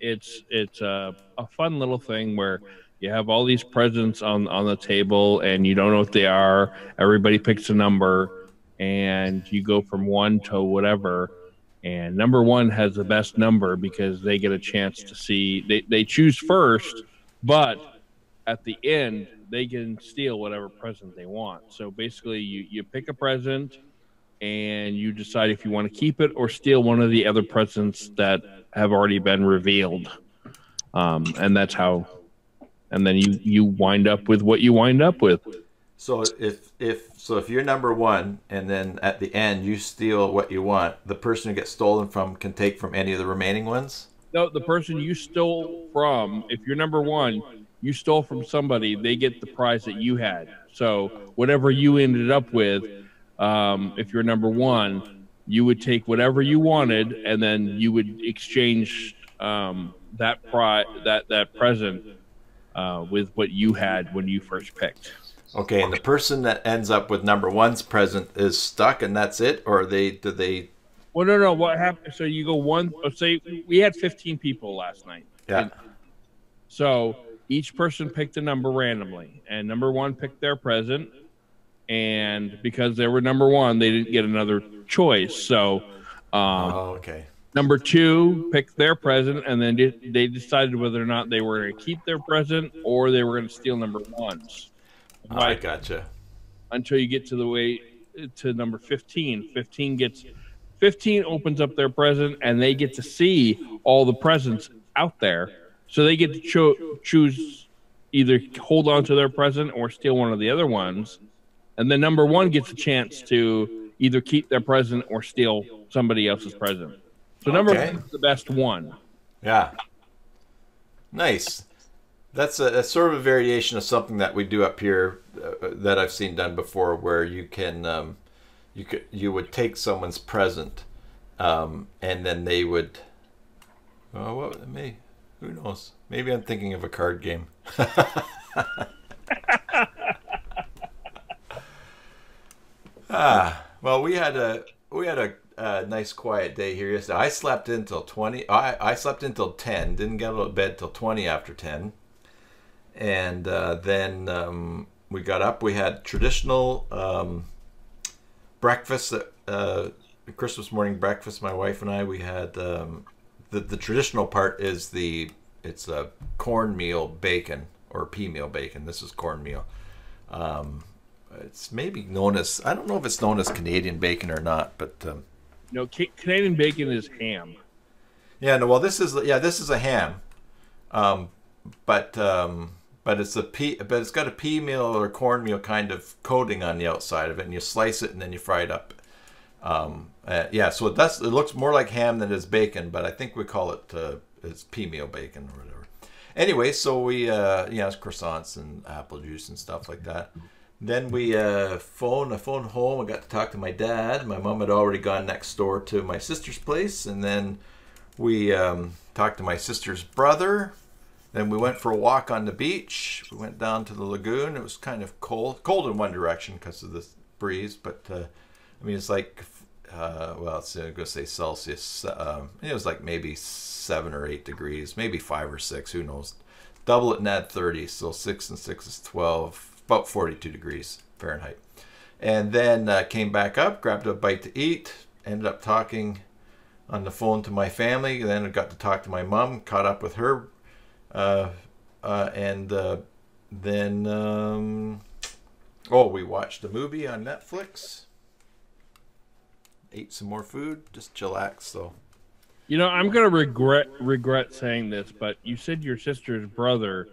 It's a fun little thing where you have all these presents on the table, and you don't know what they are. Everybody picks a number, and you go from 1 to whatever. And number 1 has the best number because they get a chance to see. They choose first, but at the end, they can steal whatever present they want. So basically, you pick a present, and you decide if you want to keep it or steal one of the other presents that have already been revealed. And that's how. And then you wind up with what you wind up with. So if you're number 1 and then at the end you steal what you want, the person who gets stolen from can take from any of the remaining ones? No, the person you stole from, if you're number 1, you stole from somebody, they get the prize that you had. So whatever you ended up with, if you're number 1, you would take whatever you wanted, and then you would exchange that present with what you had when you first picked. Okay, and the person that ends up with number 1's present is stuck, and that's it, or do they? Well, no. What happened? So you go one. Say we had 15 people last night. Yeah. So each person picked a number randomly, and number 1 picked their present, and because they were number 1, they didn't get another choice. So, okay. Number 2 picked their present, and then they decided whether or not they were going to keep their present or they were going to steal number 1's. I gotcha. Until you get to the way to number 15. 15 opens up their present, and they get to see all the presents out there. So they get to choose either hold on to their present or steal one of the other ones. And then number 1 gets a chance to either keep their present or steal somebody else's present. So number 1 is the best one. Yeah. Nice. That's a sort of a variation of something that we do up here that I've seen done before, where you can you would take someone's present, and then they would. Oh, what me? Who knows? Maybe I'm thinking of a card game. Ah. Well, we had a nice quiet day here yesterday. I slept until 20. I slept until 10. Didn't get out of bed till 20 after 10. And then we got up. We had traditional breakfast, Christmas morning breakfast. My wife and I. We had the traditional part is it's a cornmeal bacon or pea meal bacon. This is cornmeal. It's maybe known as, I don't know if it's known as Canadian bacon or not, but No, Canadian bacon is ham. yeah, no, well, this is a ham, um, but it's got a pea meal or cornmeal kind of coating on the outside of it, and you slice it and then you fry it up. Yeah, so it looks more like ham than it is bacon, but I think we call it it's pea meal bacon or whatever. Anyway, so we it's croissants and apple juice and stuff like that. Then we I phoned home. I got to talk to my dad. My mom had already gone next door to my sister's place, and then we talked to my sister's brother. Then we went for a walk on the beach. We went down to the lagoon. It was kind of cold in one direction because of the breeze, but I mean it's like well, it's I'm gonna say Celsius. It was like maybe 7 or 8 degrees, maybe 5 or 6. Who knows? Double it and add 30, so 6 and 6 is 12. About 42 degrees Fahrenheit. And then came back up, grabbed a bite to eat, ended up talking on the phone to my family. Then I got to talk to my mom, caught up with her, and then we watched a movie on Netflix, ate some more food, just chillax. So I'm gonna regret saying this, but you said your sister's brother.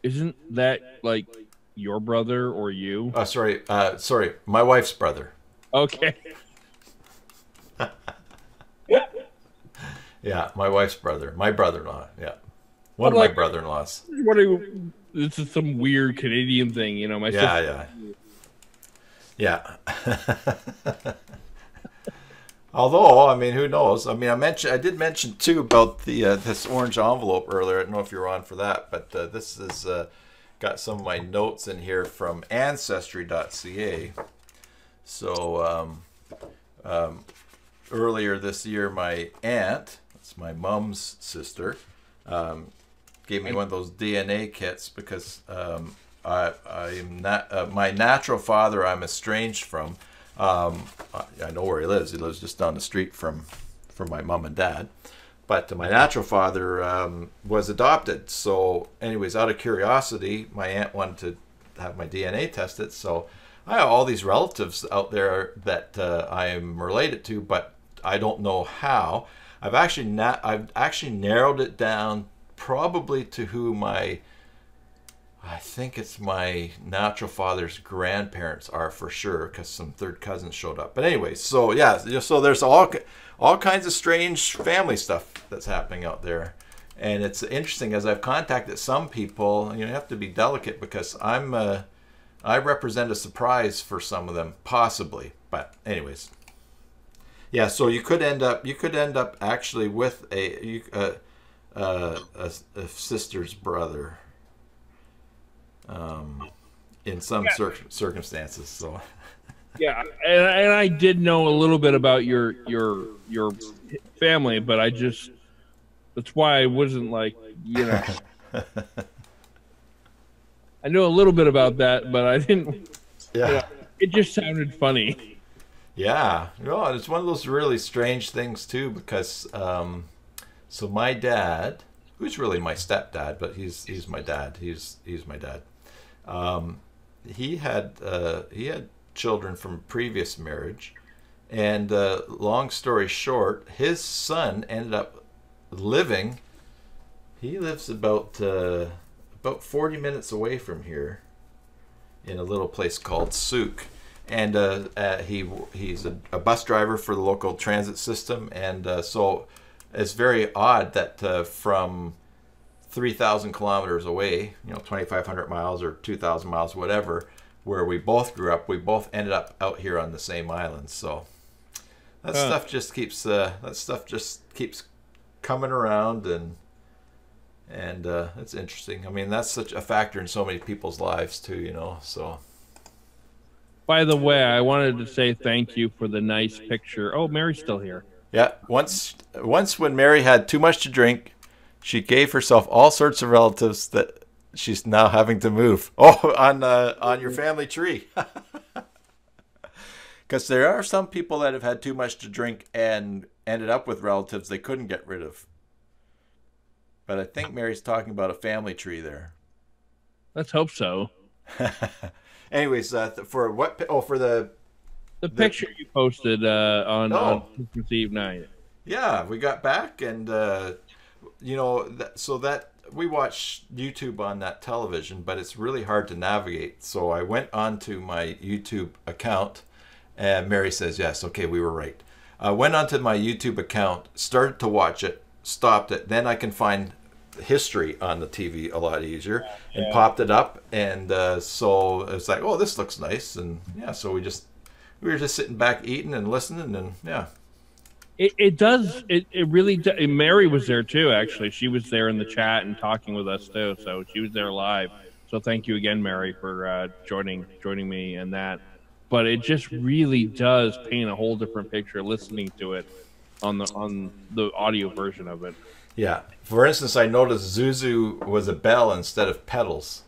Isn't that like your brother or you? Sorry, my wife's brother. Okay. Yeah, my wife's brother. My brother-in-law, yeah. One of my brother-in-laws. This is some weird Canadian thing, my sister. Yeah. Although, I mean, who knows? I mean, I did mention too about the this orange envelope earlier. I don't know if you were on for that, but this is got some of my notes in here from Ancestry.ca. So earlier this year, my aunt, that's my mom's sister, gave me one of those DNA kits because I'm not my natural father. I'm estranged from. I know where he lives. He lives just down the street from my mom and dad. But my natural father was adopted. So anyways, out of curiosity, my aunt wanted to have my DNA tested. So I have all these relatives out there that I am related to, but I don't know how. I've actually narrowed it down probably to who I think it's my natural father's grandparents are for sure, because some third cousins showed up. But anyway, so yeah, so there's all kinds of strange family stuff that's happening out there, and it's interesting as I've contacted some people. You have to be delicate because I represent a surprise for some of them, possibly. But anyways, yeah. So you could end up actually with a sister's brother. In some circumstances, so yeah, and I did know a little bit about your family, but that's why I wasn't like I know a little bit about that, but I didn't. Yeah, it just sounded funny. Yeah, it's one of those really strange things too, because so my dad, who's really my stepdad, but he's my dad. He's my dad. He had children from a previous marriage, and long story short, his son ended up living. He lives about 40 minutes away from here, in a little place called Souk, and he's a bus driver for the local transit system, and so it's very odd that from 3,000 kilometers away, 2,500 miles or 2,000 miles, whatever, where we both grew up, we both ended up out here on the same island. So that stuff just keeps coming around, and it's interesting. I mean, that's such a factor in so many people's lives too, So By the way, I wanted to say thank you for the nice picture. Oh, Mary's still here. Yeah, once when Mary had too much to drink, she gave herself all sorts of relatives that she's now having to move. Oh, on your family tree. Because there are some people that have had too much to drink and ended up with relatives they couldn't get rid of. But I think Mary's talking about a family tree there. Let's hope so. Anyways, for what? Oh, for the picture you posted on Christmas Eve night. Yeah, we got back, and so that we watch YouTube on that television, but it's really hard to navigate. So I went onto my YouTube account, and Mary says, "Yes, okay, we were right." I went onto my YouTube account, started to watch it, stopped it. Then I can find history on the TV a lot easier, and popped it up, and so it's like, oh, this looks nice, and yeah, so we were just sitting back eating and listening, and yeah. It does. It really does. Mary was there too, actually. She was there in the chat and talking with us too. So she was there live. So thank you again, Mary, for joining me in that. But it just really does paint a whole different picture listening to it on the audio version of it. Yeah. For instance, I noticed Zuzu was a bell instead of pedals.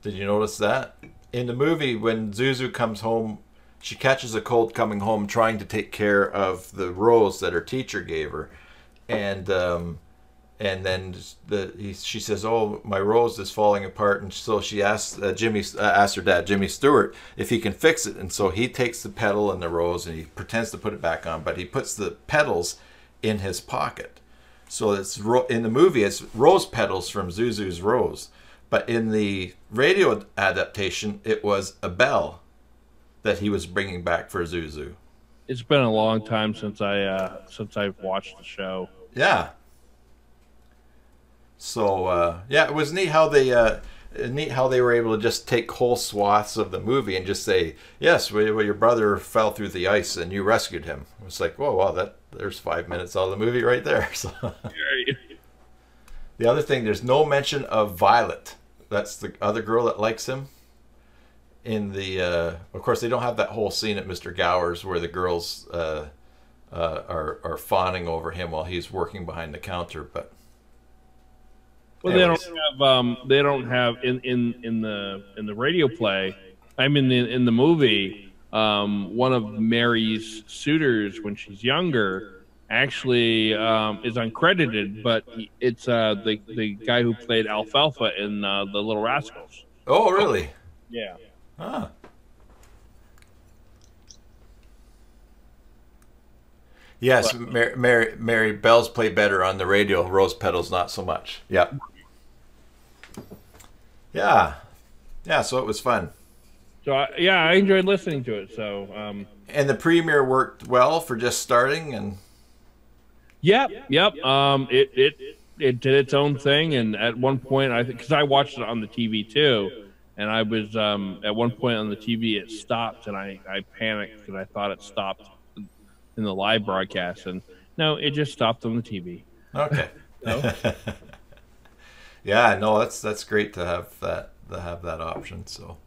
Did you notice that? In the movie, when Zuzu comes home, she catches a cold coming home trying to take care of the rose that her teacher gave her. And then she says, "Oh, my rose is falling apart." And so she asks asked her dad, Jimmy Stewart, if he can fix it. And so he takes the petal and the rose and he pretends to put it back on, but he puts the petals in his pocket. So it's in the movie, it's rose petals from Zuzu's rose. But in the radio adaptation, it was a bell that he was bringing back for Zuzu. It's been a long time since I've watched the show. Yeah. So yeah, it was neat how they were able to just take whole swaths of the movie and just say, yes, well, your brother fell through the ice and you rescued him. It's like, whoa, wow, there's 5 minutes out of the movie right there. So the other thing, there's no mention of Violet. That's the other girl that likes him. In the of course, they don't have that whole scene at Mr. Gower's where the girls are fawning over him while he's working behind the counter. But well, they don't have in the radio play. I mean, in the movie, one of Mary's suitors when she's younger actually is uncredited, but it's the guy who played Alfalfa in the Little Rascals. Oh, really? Yeah. Ah. Yes, Mary bells play better on the radio. Rose petals not so much. Yep. Yeah. Yeah. So it was fun. So I enjoyed listening to it. So and the premiere worked well for just starting, and yep. It did its own thing, and at one point I think because I watched it on the TV too. And I was at one point on the TV, it stopped, and I panicked because I thought it stopped in the live broadcast, and no, it just stopped on the TV. Okay. Yeah, no, that's great to have that option. So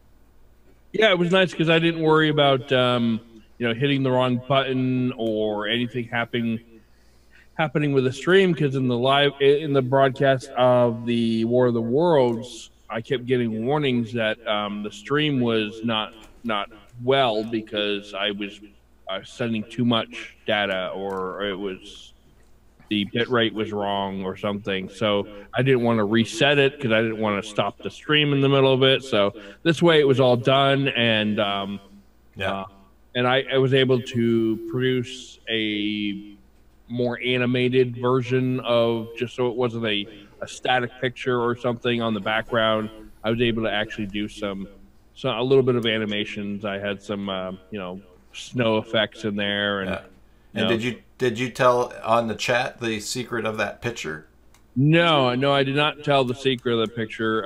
yeah, it was nice because I didn't worry about hitting the wrong button or anything happening with the stream, because in the broadcast of the War of the Worlds, I kept getting warnings that the stream was not well because I was sending too much data, or it was the bit rate was wrong or something. So I didn't want to reset it because I didn't want to stop the stream in the middle of it. So this way it was all done, and and I was able to produce a more animated version of, just so it wasn't a static picture or something on the background. I was able to actually do a little bit of animations. I had some snow effects in there, and did you tell on the chat the secret of that picture? No, I did not tell the secret of the picture.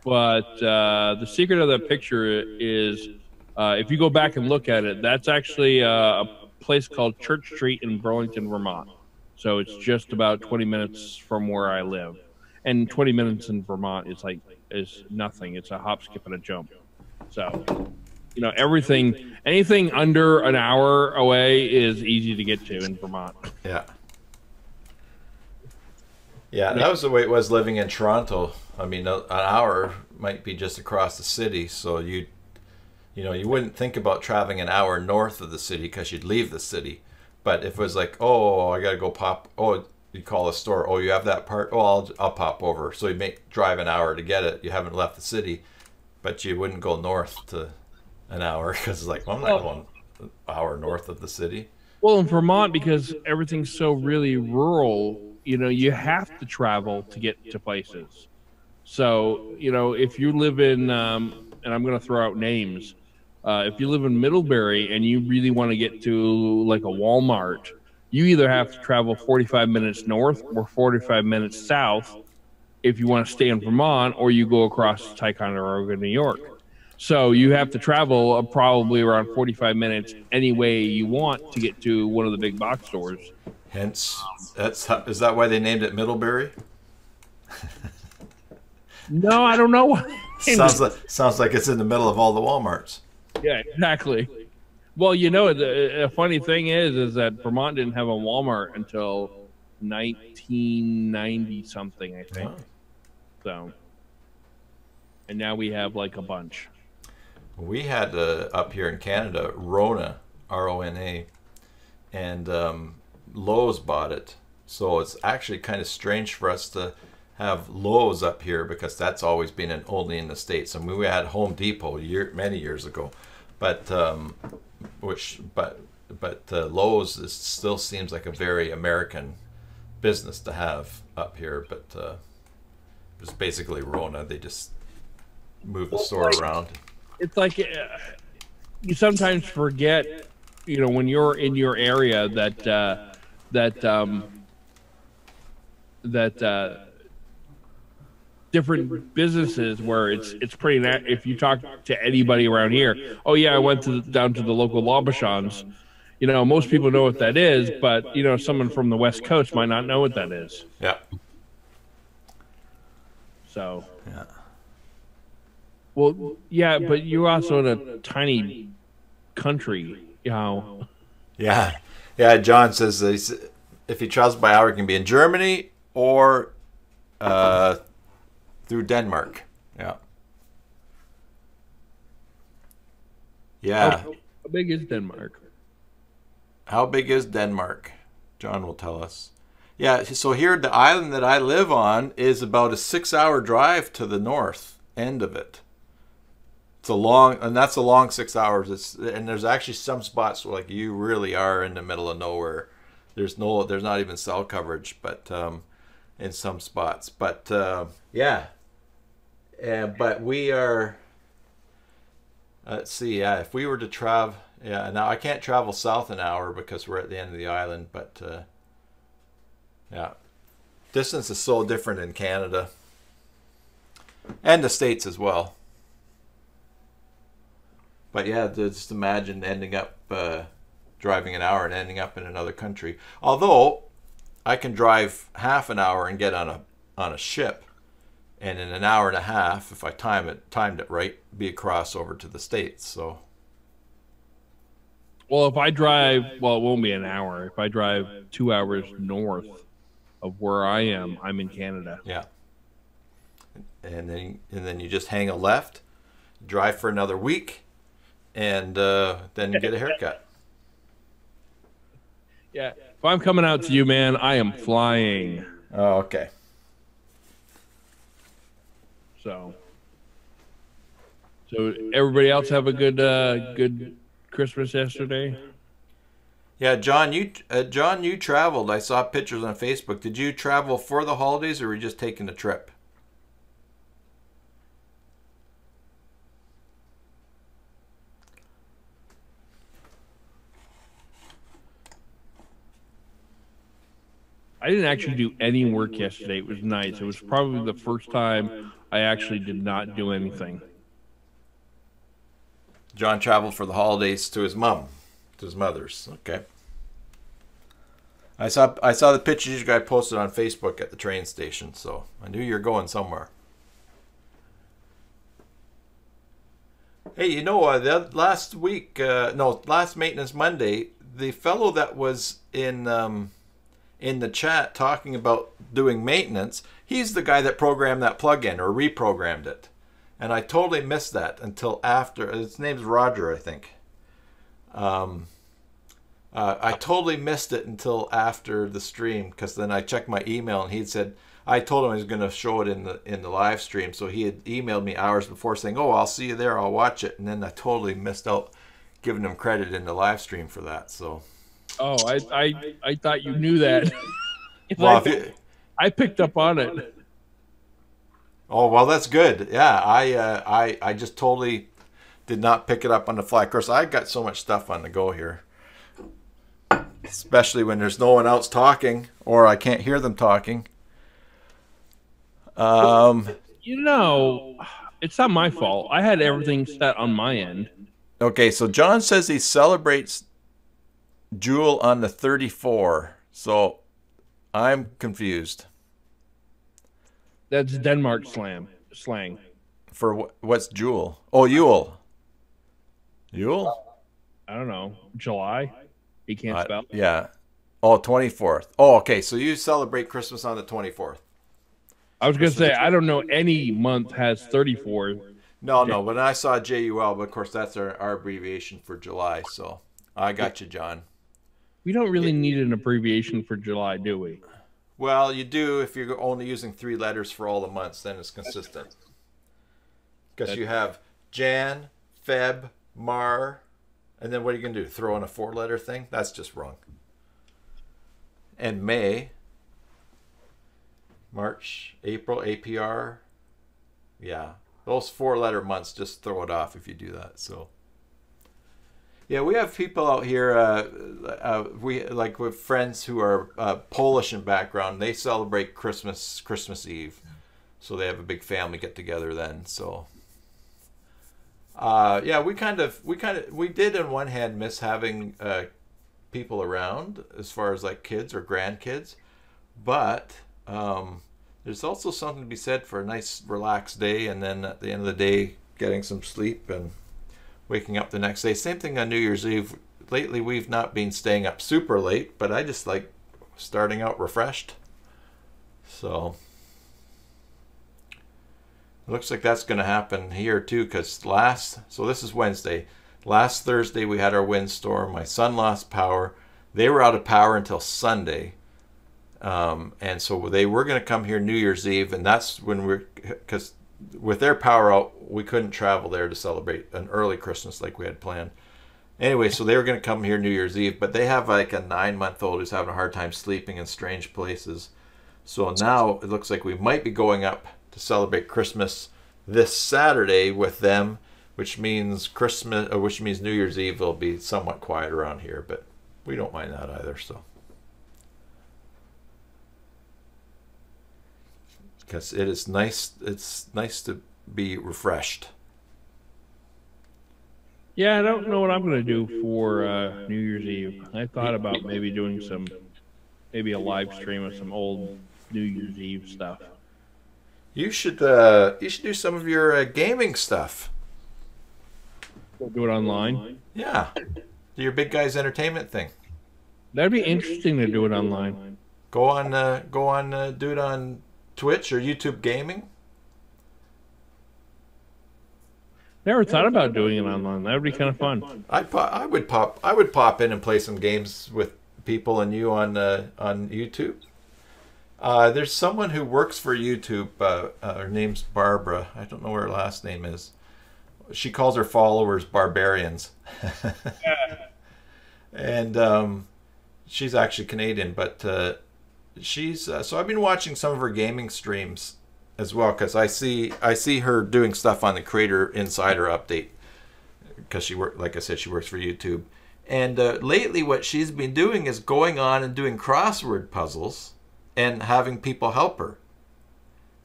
But the secret of that picture is, if you go back and look at it, that's actually a place called Church Street in Burlington, Vermont. So it's just about 20 minutes from where I live. And 20 minutes in Vermont is nothing. It's a hop, skip, and a jump. So, anything under an hour away is easy to get to in Vermont. Yeah. Yeah, that was the way it was living in Toronto. I mean, an hour might be just across the city, so you wouldn't think about traveling an hour north of the city because you'd leave the city. But if it was like, oh, I gotta go pop, oh, you call a store, oh, you have that part, oh, I'll pop over. So you drive an hour to get it. You haven't left the city, but you wouldn't go north to an hour because it's like, well, I'm not going an hour north of the city. Well, in Vermont, because everything's so really rural, you have to travel to get to places. So, if you live in, and I'm going to throw out names, if you live in Middlebury and you really want to get to like a Walmart, you either have to travel 45 minutes north or 45 minutes south if you want to stay in Vermont, or you go across Ticonderoga, New York. So you have to travel probably around 45 minutes any way you want to get to one of the big box stores. Hence, is that why they named it Middlebury? No, I don't know why. Sounds like it's in the middle of all the Walmarts. Yeah, exactly. Well, the funny thing is that Vermont didn't have a Walmart until 1990 something, I think. Oh. So, and now we have like a bunch. We had up here in Canada, Rona, R-O-N-A, and Lowe's bought it. So it's actually kind of strange for us to have Lowe's up here because that's always been only in the States. I mean, we had Home Depot many years ago, but Lowe's still seems like a very American business to have up here. But it was basically Rona. They just moved the store around. It's like you sometimes forget, when you're in your area that different businesses where it's pretty. If you talk to anybody around here, oh yeah, I went down to the local Labashans. Most people know what that is, but someone from the West Coast might not know what that is. Yeah. So. Yeah. Well, yeah, but you're also in a tiny country, Yeah. John says if he travels by hour, he can be in Germany or through Denmark. Yeah. Yeah. How big is Denmark? How big is Denmark? John will tell us. Yeah, so here, the island that I live on is about a 6-hour drive to the north end of it. That's a long 6 hours. And there's actually some spots where like you really are in the middle of nowhere. There's not even cell coverage, but in some spots. But yeah, but we are. Let's see. Yeah, if we were to travel, now I can't travel south an hour because we're at the end of the island. But yeah, distance is so different in Canada and the States as well. But yeah, just imagine ending up driving an hour and ending up in another country. Although I can drive half an hour and get on a ship, and in an hour and a half, if I timed it right, be across over to the States. So. Well, if I drive, it won't be an hour. If I drive 2 hours north of where I am, I'm in Canada. Yeah. And then you just hang a left, drive for another week. And then get a haircut. Yeah. If I'm coming out to you, man, I am flying. Oh, okay. So everybody else have a good Christmas yesterday? Yeah, John, you traveled. I saw pictures on Facebook. Did you travel for the holidays, or were you just taking a trip? I didn't actually do any work yesterday. It was nice. It was probably the first time I actually did not do anything. John traveled for the holidays to his mother's. Okay. I saw the pictures you guys posted on Facebook at the train station, so I knew you were going somewhere. Hey, you know, last week, no, last Maintenance Monday, the fellow that was in the chat talking about doing maintenance, he's the guy that programmed that plugin or reprogrammed it. And I totally missed that until after. His name's Roger, I think. I totally missed it until after the stream because then I checked my email and he'd said I told him I was going to show it in the live stream. So he had emailed me hours before saying, "Oh, I'll see you there. I'll watch it." And then I totally missed out giving him credit in the live stream for that. So. Oh, I thought you knew that. Well, I picked up on it. Oh, well, that's good. Yeah, I just totally did not pick it up on the fly. Of course, I got so much stuff on the go here, especially when there's no one else talking or I can't hear them talking. You know, it's not my fault. I had everything set on my end. Okay, so John says he celebrates Joule on the 34. So I'm confused. That's Denmark slang. For what's Joule? Oh, Yule. Yule? I don't know. July? He can't spell. Yeah. Oh, 24th. Oh, okay. So you celebrate Christmas on the 24th. I was going to say, I don't know any month has 34. No. When I saw JUL, but of course that's our abbreviation for July. So I got you, John. We don't really need an abbreviation for July, do we? Well, you do if you're only using 3 letters for all the months, then it's consistent. Because you have Jan, Feb, Mar, and then what are you going to do? Throw in a 4-letter thing? That's just wrong. And May, March, April, APR. Yeah, those 4-letter months, just throw it off if you do that. So. Yeah, we have people out here. We like with friends who are Polish in background. They celebrate Christmas Eve, so they have a big family get together then. So, yeah, we did on one hand miss having people around as far as like kids or grandkids, but there's also something to be said for a nice relaxed day, and then at the end of the day, getting some sleep and waking up the next day. Same thing on New Year's Eve. Lately, we've not been staying up super late, but I just like starting out refreshed. So it looks like that's going to happen here too, because so this is Wednesday. Last Thursday, we had our windstorm. My son lost power. They were out of power until Sunday. And so they were going to come here New Year's Eve, and that's when because with their power out, we couldn't travel there to celebrate an early Christmas like we had planned. Anyway, so they were going to come here New Year's Eve, but they have like a 9-month-old who's having a hard time sleeping in strange places. So now it looks like we might be going up to celebrate Christmas this Saturday with them, which means New Year's Eve will be somewhat quiet around here, but we don't mind that either. So. Because it is nice. It's nice to be refreshed. Yeah, I don't know what I'm going to do for New Year's Eve. I thought about maybe doing maybe a live stream of some old New Year's Eve stuff. You should do some of your gaming stuff. Do it online. Yeah, do your big guys entertainment thing. That'd be interesting to do it online. Go on, do it on Twitch or YouTube Gaming. Never thought about doing it online. That would be kind of fun. I would pop in and play some games with people and you on YouTube. There's someone who works for YouTube. Her name's Barbara. I don't know what her last name is. She calls her followers barbarians. And she's actually Canadian, but she's so I've been watching some of her gaming streams as well, because I see her doing stuff on the Creator Insider update, because like I said, she works for YouTube. And lately what she's been doing is going on and doing crossword puzzles and having people help her.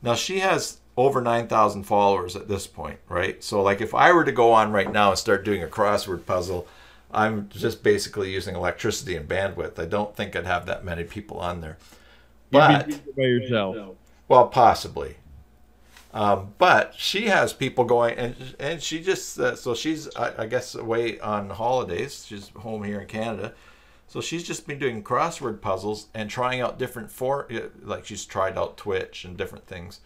Now she has over 9,000 followers at this point, right? So like if I were to go on right now and start doing a crossword puzzle, I'm just basically using electricity and bandwidth. I don't think I'd have that many people on there. But by yourself. Well, possibly. But she has people going, and she just so she's I guess away on holidays. She's home here in Canada, so she's just been doing crossword puzzles and trying out different like she's tried out Twitch and different things.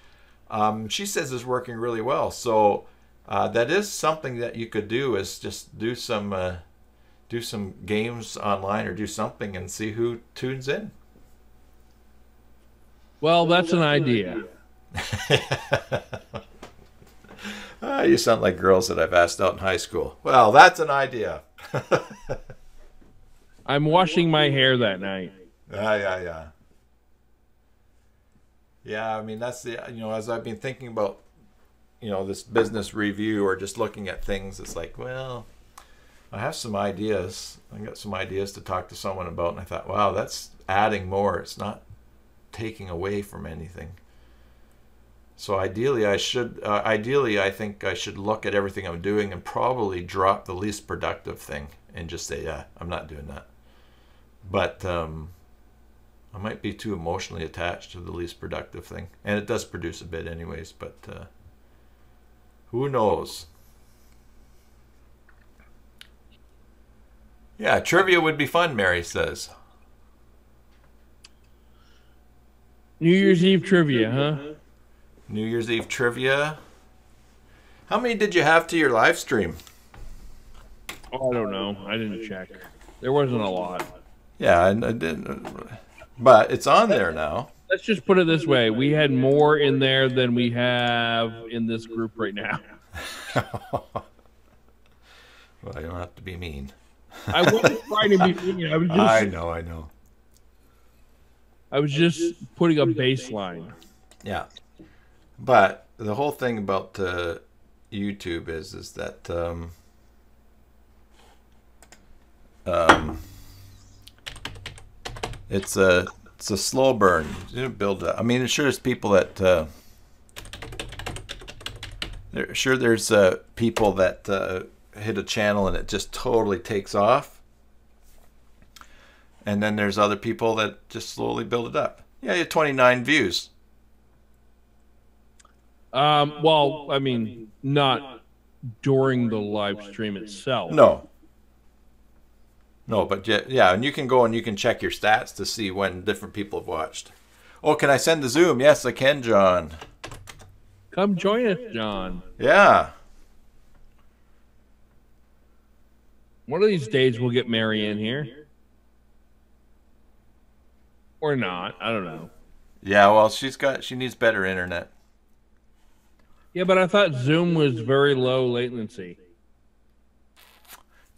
She says it's working really well. So that is something that you could do, is just do some games online or do something and see who tunes in. Well, that's an idea. You sound like girls that I've asked out in high school. Well, that's an idea. I'm washing my hair that night. Yeah. Yeah, I mean, that's the, as I've been thinking about, this business review or just looking at things, it's like, well, I have some ideas. I got some ideas to talk to someone about, and I thought, wow, that's adding more. It's not taking away from anything. So ideally, I think I should look at everything I'm doing and probably drop the least productive thing and just say, yeah, I'm not doing that. But I might be too emotionally attached to the least productive thing. And it does produce a bit anyways, but who knows? Yeah, trivia would be fun, Mary says. New Year's Eve trivia, huh? New Year's Eve trivia. How many did you have to your live stream? Oh, I don't know. I didn't check. There wasn't a lot. Yeah, I didn't. But it's on there now. Let's just put it this way. We had more in there than we have in this group right now. Well, you don't have to be mean. I wasn't trying to be mean. I know. I was just putting a baseline. Yeah. But the whole thing about YouTube is that it's a slow burn. You don't build up. I mean, sure, there's people that there's people that hit a channel and it just totally takes off, and then there's other people that just slowly build it up. Yeah, you have 29 views. Well, I mean, not during the live stream itself. No, but yeah, and you can go and you can check your stats to see when different people have watched. Oh, can I send the Zoom? Yes, I can, John. Come join us, John. Yeah. One of these days we'll get Mary in here. Or not. I don't know. Yeah, well, she needs better internet. Yeah, but I thought Zoom was very low latency.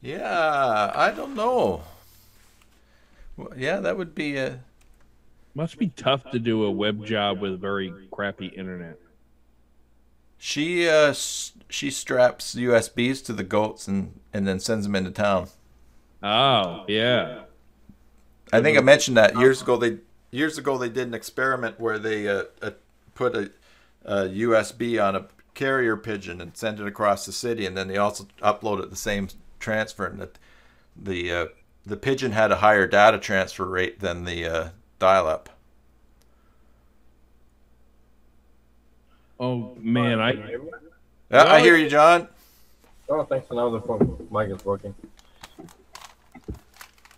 Yeah, I don't know. Well, yeah, that would be a... Must be tough to do a web job with very crappy internet. She straps USBs to the goats and then sends them into town. Oh, yeah. I think I mentioned that years ago. They did an experiment where they put a USB on a carrier pigeon and sent it across the city, and then they also uploaded the same transfer, and that the pigeon had a higher data transfer rate than the dial-up. Oh man, I hear you, John. Oh, thanks. Now the phone mic is working.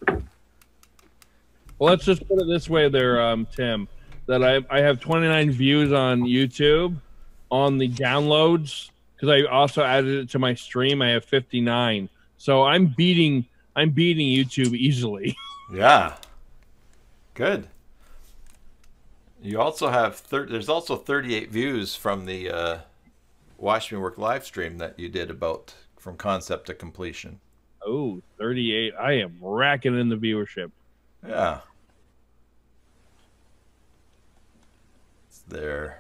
Well, let's just put it this way there, Tim, that I have 29 views on YouTube. On the downloads, because I also added it to my stream, I have 59. So I'm beating YouTube easily. Yeah. Good. You also have there's also 38 views from the Watch Me Work live stream that you did about from concept to completion. Oh, 38. I am racking in the viewership. Yeah. It's there.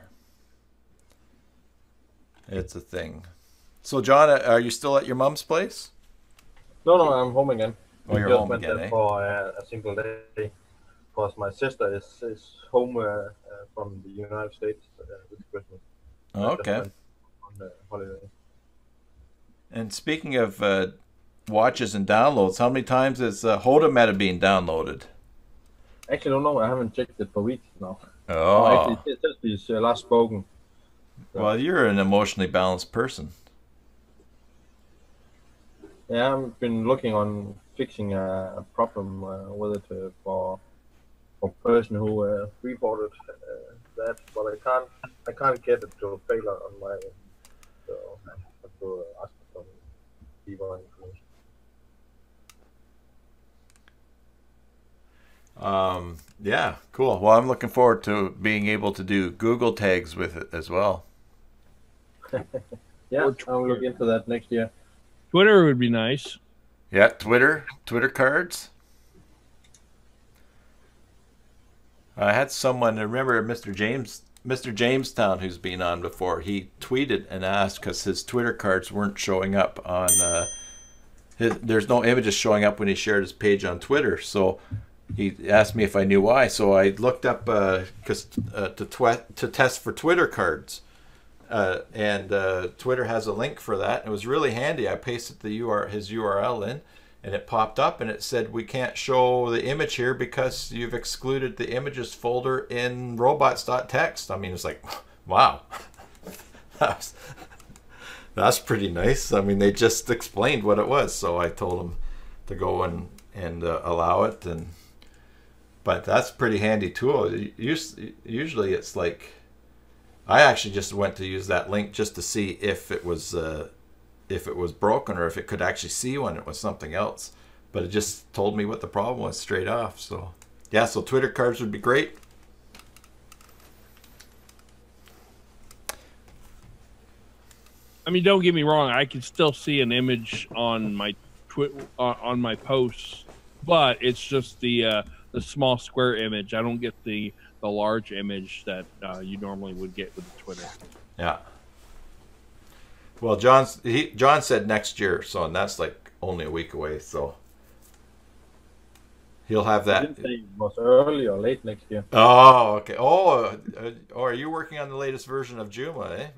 It's a thing. So, John, are you still at your mom's place? No, I'm home again. Oh, you're home again, eh? For a single day, because my sister is home from the United States this Christmas. Oh, okay. On the holiday. And speaking of watches and downloads, how many times is Hoda Meta being downloaded? Actually, I don't know. I haven't checked it for weeks now. Oh. Actually, since we last spoken. So, Well, you're an emotionally balanced person. yeah, I've been looking on fixing a problem with it for person who reported that, but I can't get it to fail on my end. So I have to ask for some deeper information. Yeah, cool. Well, I'm looking forward to being able to do Google tags with it as well. Yeah, Or I'll look into that next year. Twitter would be nice. Yeah, Twitter cards. I had someone, I remember Mr. Jamestown, who's been on before. He tweeted and asked because his Twitter cards weren't showing up on. There's no images showing up when he shared his page on Twitter. So he asked me if I knew why. So I looked up to test for Twitter cards. And Twitter has a link for that. It was really handy. I pasted his URL in, and it popped up, and it said, we can't show the image here because you've excluded the images folder in robots.txt. I mean, it's like, wow. That's pretty nice. I mean, they just explained what it was, so I told them to go and allow it. But that's a pretty handy tool. Usually it's like, I actually just went to use that link just to see if it was broken or if it could actually see when it was something else. But it just told me what the problem was straight off. So yeah, so Twitter cards would be great. I mean, don't get me wrong. I can still see an image on my on my posts, but it's just the small square image. I don't get the large image that you normally would get with Twitter. Yeah. Well, John said next year, so and that's like only a week away. So he'll have that. I didn't say it was early or late next year. Oh, okay. Oh, are you working on the latest version of Joomla, eh?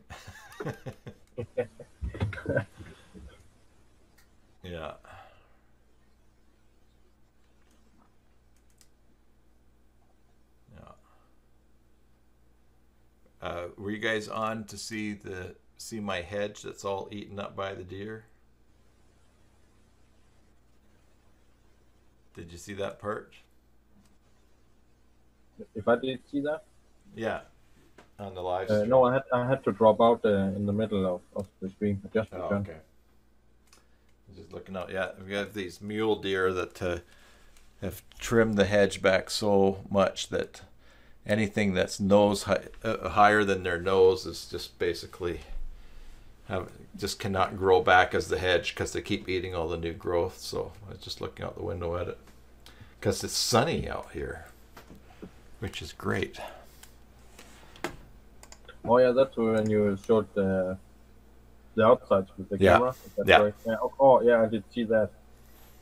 Yeah. Were you guys on to see my hedge that's all eaten up by the deer? Did you see that part? If I did see that? Yeah, on the live stream. No, I had to drop out in the middle of the stream. I just returned. Okay. Just looking out. Yeah, we have these mule deer that have trimmed the hedge back so much that anything that's higher than their nose is just basically just cannot grow back as the hedge because they keep eating all the new growth. So I was just looking out the window at it because it's sunny out here, which is great. Oh yeah, that's when you showed the outsides with the Yeah. camera. That's Yeah. right. Yeah. Oh yeah, I did see that.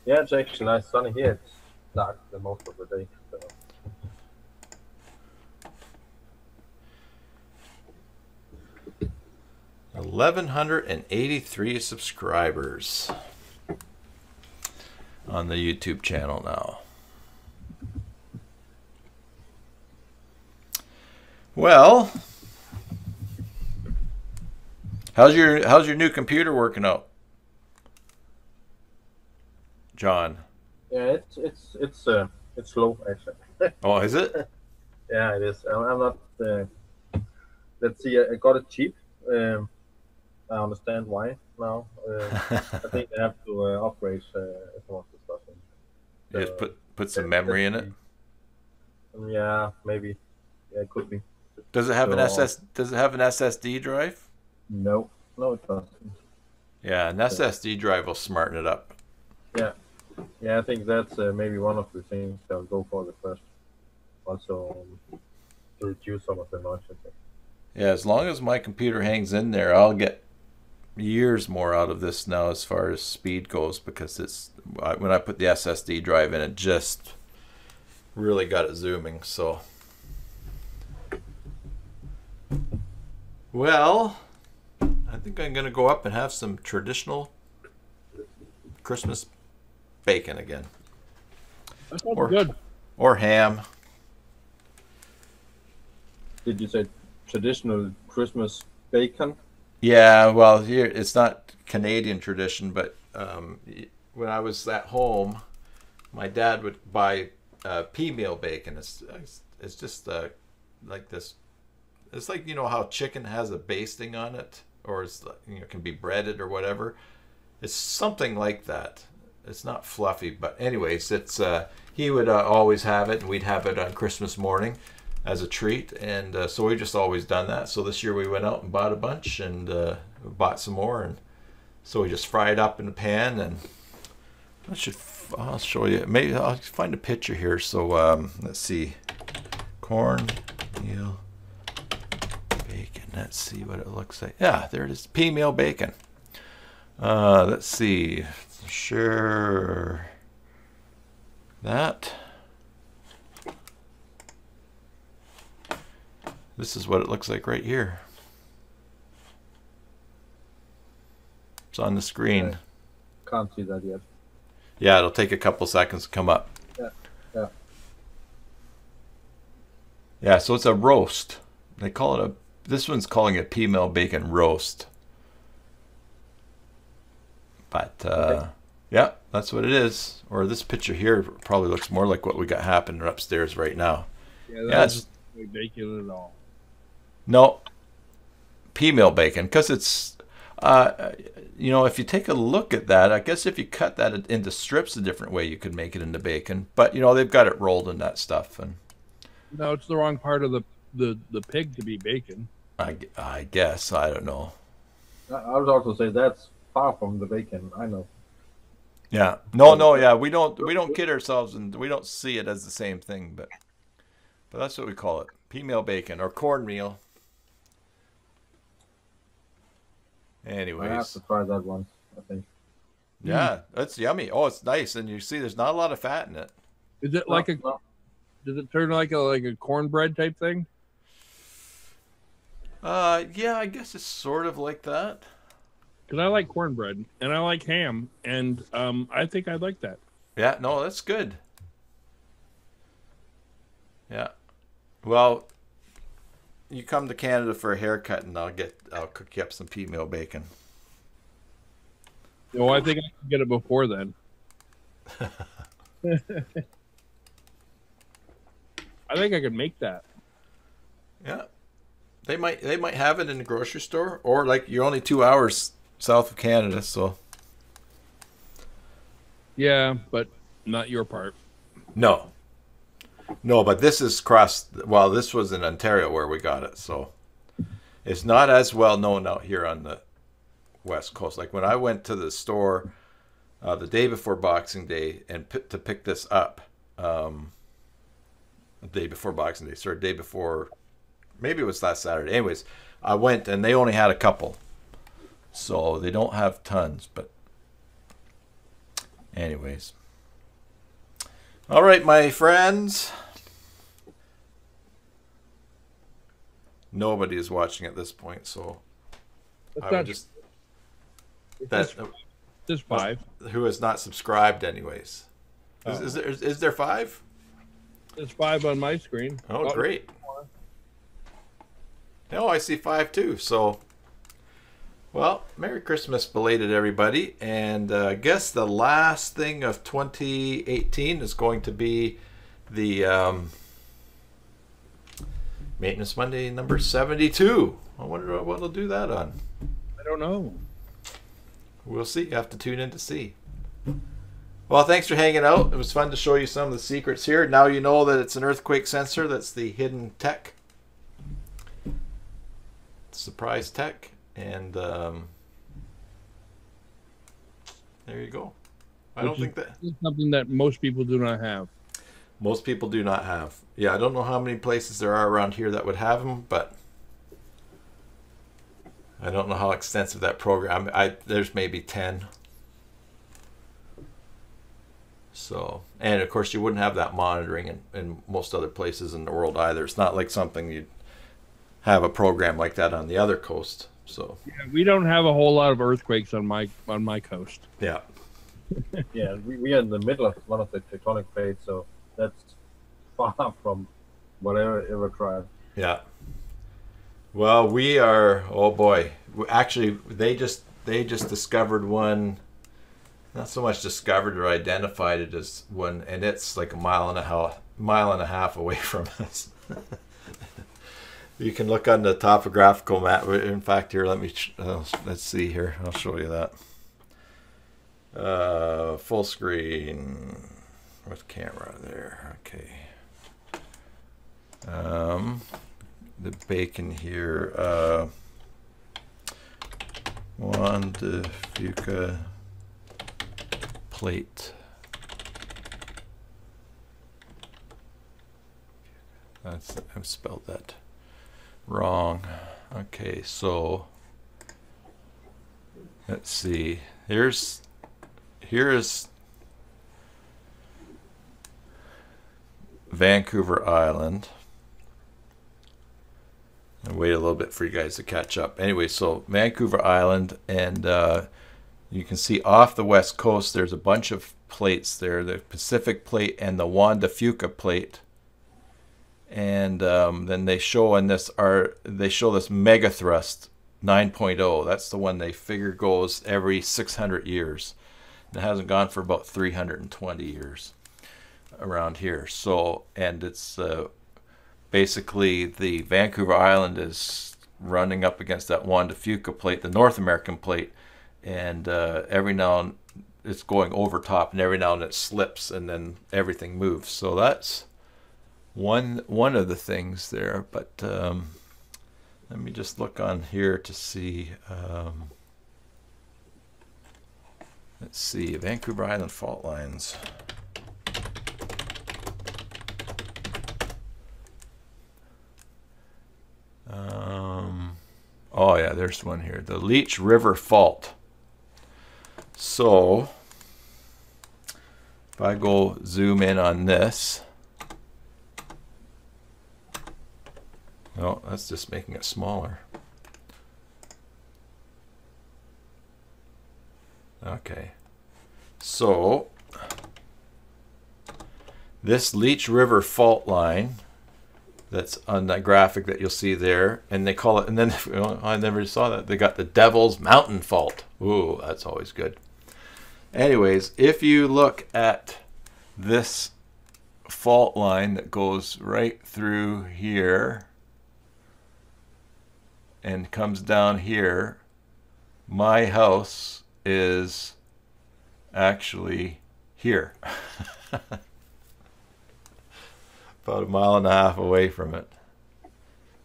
Yeah, it's actually nice sunny here. It's dark the most of the day. So. 1,183 subscribers on the YouTube channel now. Well, how's your new computer working out, John? Yeah, it's slow actually. Oh, is it? Yeah, it is. I'm not. Let's see. I got it cheap. I understand why now. I think I have to upgrade some of the stuff. You just put some memory in it. Yeah, maybe. Yeah, it could be. Does it have an SSD drive? No, it doesn't. Yeah, an SSD drive will smarten it up. Yeah, I think that's maybe one of the things I'll go for the first. Also, to reduce some of the noise. I think. Yeah, as long as my computer hangs in there, I'll get years more out of this now as far as speed goes, because when I put the SSD drive in, it just really got it zooming. So, well, I think I'm gonna go up and have some traditional Christmas bacon again. That sounds good. Or ham. Did you say traditional Christmas bacon. Yeah, well, here it's not Canadian tradition, but when I was at home, my dad would buy pea meal bacon. It's just like this. It's like, you know how chicken has a basting on it, or it's, you know, can be breaded or whatever. It's something like that. It's not fluffy, but anyways, it's he would always have it, and we'd have it on Christmas morning as a treat, and so we just always done that. So this year we went out and bought a bunch, and bought some more, and so we just fry it up in a pan, and I'll show you. Maybe I'll find a picture here. So let's see, corn meal bacon. Let's see what it looks like. Yeah, there it is, pea meal bacon. Let's see, share that. This is what it looks like right here. It's on the screen. Can't see that yet. Yeah, it'll take a couple seconds to come up. Yeah. Yeah, so it's a roast. They call it this one's calling it pea meal bacon roast. But Okay. yeah, that's what it is. Or this picture here probably looks more like what we got happening upstairs right now. Yeah, Yeah, that's not bacon at all. No, pea meal bacon, because it's, you know, if you take a look at that, I guess if you cut that into strips a different way, you could make it into bacon. But, you know, they've got it rolled in that stuff. And No, it's the wrong part of the pig to be bacon. I guess, I don't know. I would also say that's far from the bacon. I know. Yeah. No, yeah, we don't kid ourselves, and we don't see it as the same thing, but that's what we call it. Pea meal bacon or cornmeal. I have Anyways. to try that once, I think. Yeah, that's yummy. Oh, it's nice, and you see there's not a lot of fat in it. Is it like No. does it turn like a cornbread type thing? Yeah, I guess it's sort of like that. Because I like cornbread and I like ham, and I think I'd like that. Yeah, no, that's good. Yeah. Well, you come to Canada for a haircut, and I'll cook you up some pea meal bacon. Oh, I think I can get it before then. I think I could make that. Yeah. They might have it in the grocery store, or like you're only 2 hours south of Canada, so Yeah, but not your part. no. No, but this is well, this was in Ontario where we got it, so it's not as well known out here on the West Coast. Like when I went to the store the day before Boxing Day and to pick this up, the day before Boxing Day, sorry, day before, maybe it was last Saturday. Anyways, I went and they only had a couple, so they don't have tons. But anyways. All right, my friends. Nobody is watching at this point, so That's I not would just that There's 5. who has not subscribed, anyways. Oh. Is there 5? There's 5 on my screen. Oh, great. No, I see 5 too. So, well, Merry Christmas, belated everybody, and I guess the last thing of 2018 is going to be the Maintenance Monday number 72. I wonder what we'll do that on. I don't know. We'll see. You have to tune in to see. Well, thanks for hanging out. It was fun to show you some of the secrets here. Now you know that it's an earthquake sensor. That's the hidden tech. Surprise tech. And there you go. I don't think that It's something that most people do not have. most people do not have. Yeah, I don't know how many places there are around here that would have them, but I don't know how extensive that program. There's maybe 10. So, and of course you wouldn't have that monitoring in most other places in the world either. It's not like something you'd have a program like that on the other coast. So Yeah, we don't have a whole lot of earthquakes on my coast. yeah. Yeah, we are in the middle of one of the tectonic plates, so that's far from whatever ever tried. Yeah. Well, we are. Oh boy! Actually, they just discovered one. Not so much discovered or identified it as one, and it's like a mile and a half away from us. You can look on the topographical map. In fact, here, let's see here. I'll show you that. Full screen with camera there. Okay. The bacon here. Juan de Fuca plate. I've spelled that wrong. Okay, so let's see. Here is Vancouver Island. I'll wait a little bit for you guys to catch up. Anyway, so Vancouver Island, and you can see off the west coast there's a bunch of plates there, the Pacific plate and the Juan de Fuca plate. And then they show this megathrust 9.0. That's the one they figure goes every 600 years. It hasn't gone for about 320 years around here. So, and it's basically the Vancouver Island is running up against that Juan de Fuca plate, the North American plate, and every now and it's going over top, and every now and it slips, and then everything moves. So that's one of the things there. But let me just look on here to see. Let's see, Vancouver Island fault lines. Oh yeah, there's one here. The Leech River Fault. So if I go zoom in on this. No, that's just making it smaller. Okay. So this Leech River fault line that's on that graphic that you'll see there, and they call it, and then I never saw that, they got the Devil's Mountain Fault. Ooh, that's always good. Anyways, if you look at this fault line that goes right through here and comes down here, my house is actually here. About 1.5 miles away from it.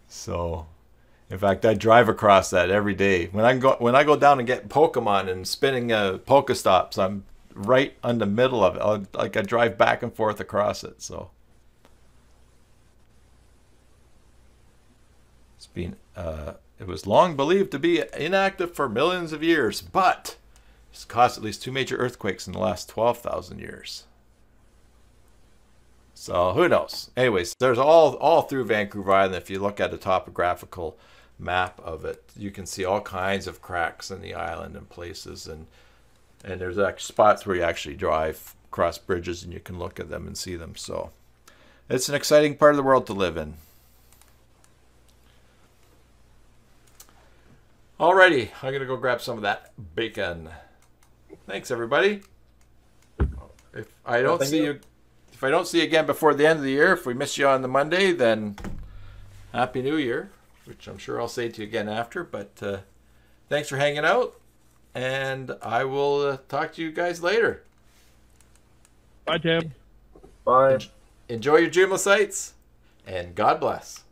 So, in fact, I drive across that every day. When I go down and get Pokemon and spinning Pokestops, I'm right on the middle of it. I drive back and forth across it. So it's been it was long believed to be inactive for millions of years, but it's caused at least 2 major earthquakes in the last 12,000 years. So who knows? Anyways, there's all through Vancouver Island. If you look at a topographical map of it, you can see all kinds of cracks in the island and places, and there's actually spots where you actually drive across bridges and you can look at them and see them. So it's an exciting part of the world to live in. Alrighty, I'm gonna go grab some of that bacon. Thanks, everybody. If I don't see you again before the end of the year, if we miss you on the Monday, then Happy New Year, which I'm sure I'll say to you again after. But thanks for hanging out, and I will talk to you guys later. Bye, Tim. Bye. Enjoy your Joomla sites, and God bless.